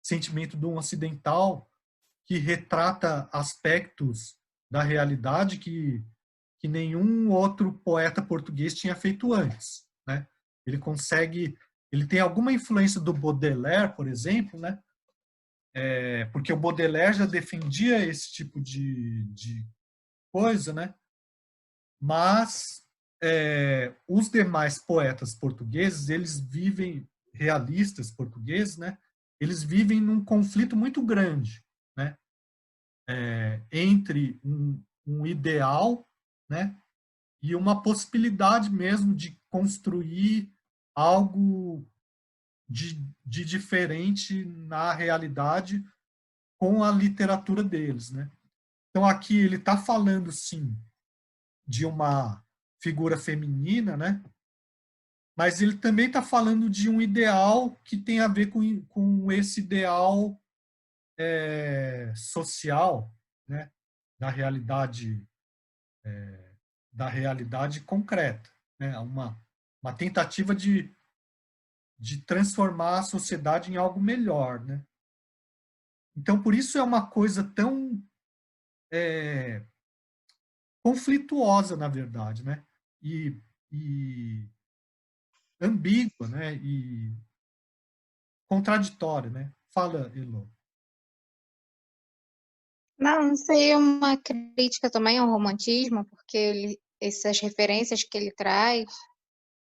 Sentimento de um Ocidental, que retrata aspectos da realidade que nenhum outro poeta português tinha feito antes, né? Ele tem alguma influência do Baudelaire, por exemplo, né? Porque o Baudelaire já defendia esse tipo de coisa, né? Mas os demais poetas portugueses, eles vivem, realistas portugueses, né? Eles vivem num conflito muito grande, né? Entre um ideal, né? E uma possibilidade mesmo de construir algo de diferente na realidade com a literatura deles, né? Então aqui ele está falando, sim, de uma figura feminina, né? Mas ele também está falando de um ideal que tem a ver com esse ideal social, né? Da realidade concreta, né? Uma tentativa de transformar a sociedade em algo melhor, né? Então, por isso é uma coisa tão conflituosa, na verdade, né? E ambígua, né? E contraditória, né? Fala, Elo. Não sei, uma crítica também ao romantismo, porque essas referências que ele traz,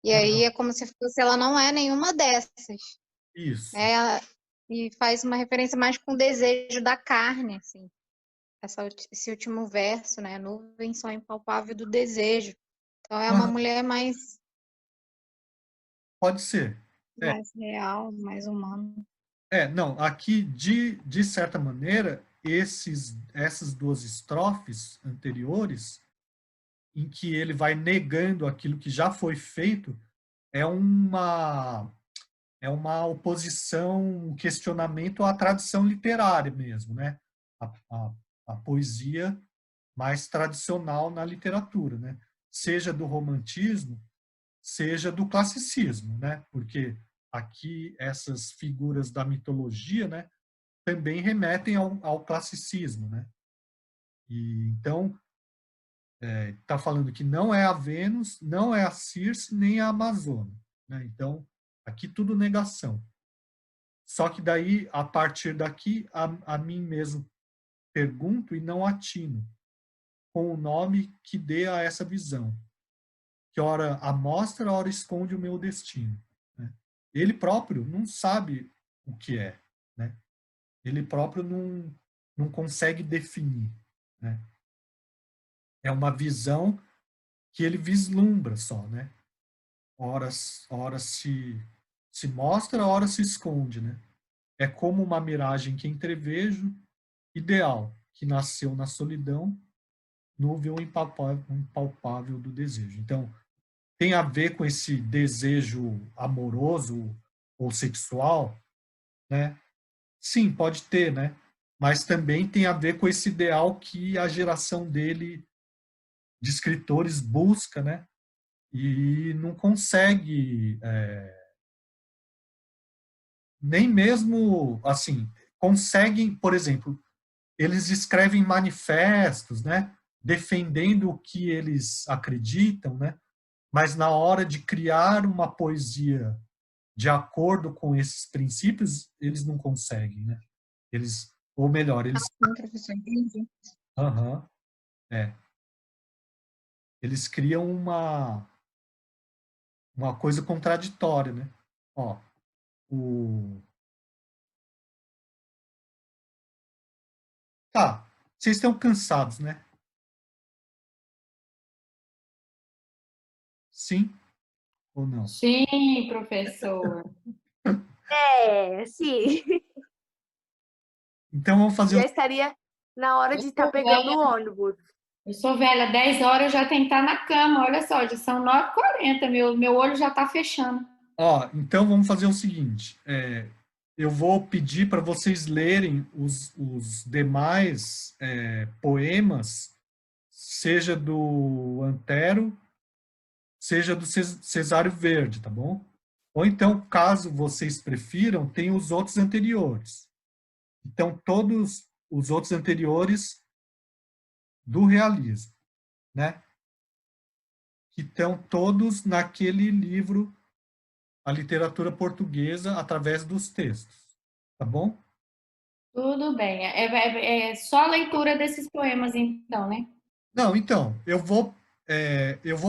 e aí é como se fosse, ela não é nenhuma dessas. Isso. E faz uma referência mais com o desejo da carne, assim. Esse último verso, né? Nuvem só impalpável do desejo. Então é uma mulher mais Pode ser. real, mais humana. Não, aqui, de certa maneira, essas duas estrofes anteriores, em que ele vai negando aquilo que já foi feito, é uma oposição, um questionamento à tradição literária mesmo, né? A poesia mais tradicional na literatura, né? Seja do romantismo, seja do classicismo, né? Porque aqui essas figuras da mitologia, né, também remetem ao classicismo, né? E então está falando que não é a Vênus, não é a Circe, nem a Amazônia, né? Então aqui tudo negação. Só que daí, a partir daqui, a mim mesmo pergunto e não atino com o nome que dê a essa visão, que ora amostra, ora esconde o meu destino, né? Ele próprio não sabe o que é, né? Ele próprio não consegue definir, né? É uma visão que ele vislumbra só, né? Ora se mostra, ora se esconde, né? É como uma miragem que entrevejo, ideal, que nasceu na solidão, nuvem impalpável do desejo. Então, tem a ver com esse desejo amoroso ou sexual, né? Sim, pode ter, né? mas também tem a ver com esse ideal que a geração dele, de escritores, busca, né? E não consegue, nem mesmo, assim, conseguem, por exemplo, eles escrevem manifestos, né? Defendendo o que eles acreditam, né? Mas na hora de criar uma poesia de acordo com esses princípios, eles não conseguem, né? Eles, ou melhor, eles, Sim, professor, entendi. aham, é, eles criam uma coisa contraditória, né? Ó, o, tá, vocês estão cansados, né? Sim ou não? Sim, professor. Sim. Então vamos fazer Já estaria na hora de estar pegando o ônibus. Eu sou velha, 10 horas eu já tenho que estar na cama. Olha só, já são 9h40, meu olho já está fechando. Ó, então vamos fazer o seguinte, eu vou pedir para vocês lerem os demais poemas, seja do Antero, seja do Cesário Verde, tá bom? Ou então, caso vocês prefiram, tem os outros anteriores. Então, todos os outros anteriores do realismo, né? Que estão todos naquele livro, A Literatura Portuguesa através dos textos, tá bom? Tudo bem. É só a leitura desses poemas, então, né? Não, então, eu vou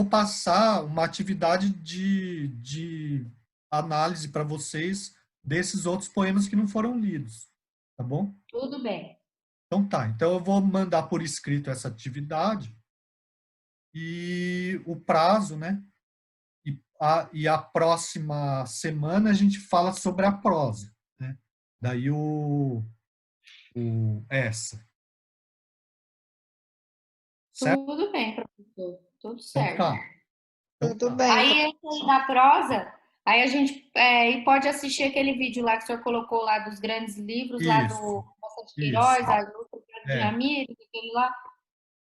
passar uma atividade de análise para vocês desses outros poemas que não foram lidos, tá bom? Tudo bem. Então tá, então eu vou mandar por escrito essa atividade e o prazo, né? E a próxima semana a gente fala sobre a prosa, né? Daí essa, certo? Tudo bem, professor. Tudo Então certo. tá. Então Tudo tá. bem. Aí, esse aí da prosa, aí a gente e pode assistir aquele vídeo lá que o senhor colocou lá dos grandes livros, lá do Isso, Costa de isso. Queiroz, a Luta de É, Ramírez, aquele lá.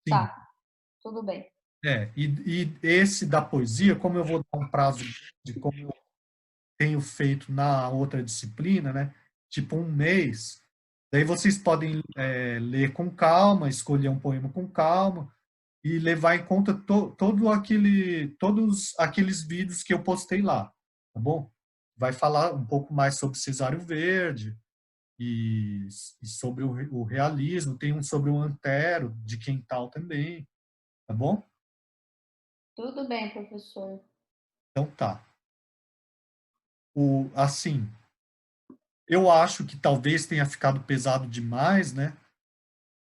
sim. Tá, tudo bem. E esse da poesia, como eu vou dar um prazo de como eu tenho feito na outra disciplina, né? Tipo 1 mês, daí vocês podem ler com calma, escolher um poema com calma e levar em conta todos aqueles vídeos que eu postei lá, tá bom? Vai falar um pouco mais sobre Cesário Verde e sobre o realismo, tem um sobre o Antero, de Quental também, tá bom? Tudo bem, professor. Então tá. Assim, eu acho que talvez tenha ficado pesado demais, né?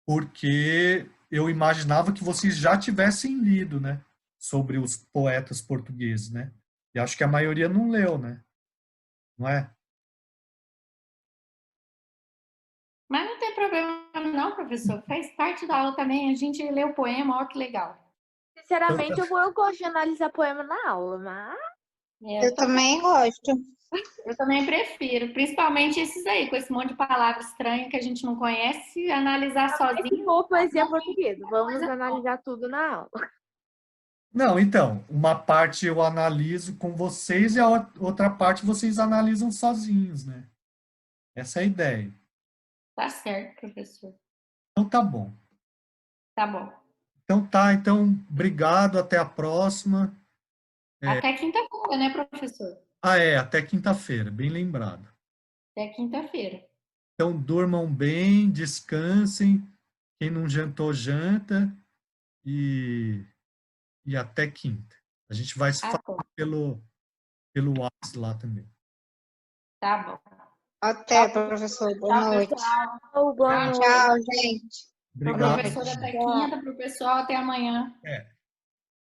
Porque eu imaginava que vocês já tivessem lido, né? Sobre os poetas portugueses, né? E acho que a maioria não leu, né? Não é? Mas não tem problema não, professor. Faz parte da aula também. A gente lê o poema, ó que legal. Sinceramente, eu gosto de analisar poema na aula, mas Eu também gosto. Eu também prefiro, principalmente esses aí, com esse monte de palavras estranhas que a gente não conhece, analisar se sozinho. for poesia portuguesa, vamos analisar tudo na aula. Não, então, uma parte eu analiso com vocês e a outra parte vocês analisam sozinhos, né? Essa é a ideia. Tá certo, professor. Então tá bom. Tá bom. Então tá, então obrigado, até a próxima. Até quinta-feira, né, professor? Até quinta-feira, bem lembrado. Até quinta-feira. Então durmam bem, descansem, quem não jantou, janta e até quinta. A gente vai se Tá falar bom. pelo WhatsApp lá também. Tá bom. Até, professor. Boa noite. Boa noite. Tchau, gente. Obrigado. Professor, até quinta, pro pessoal, até amanhã.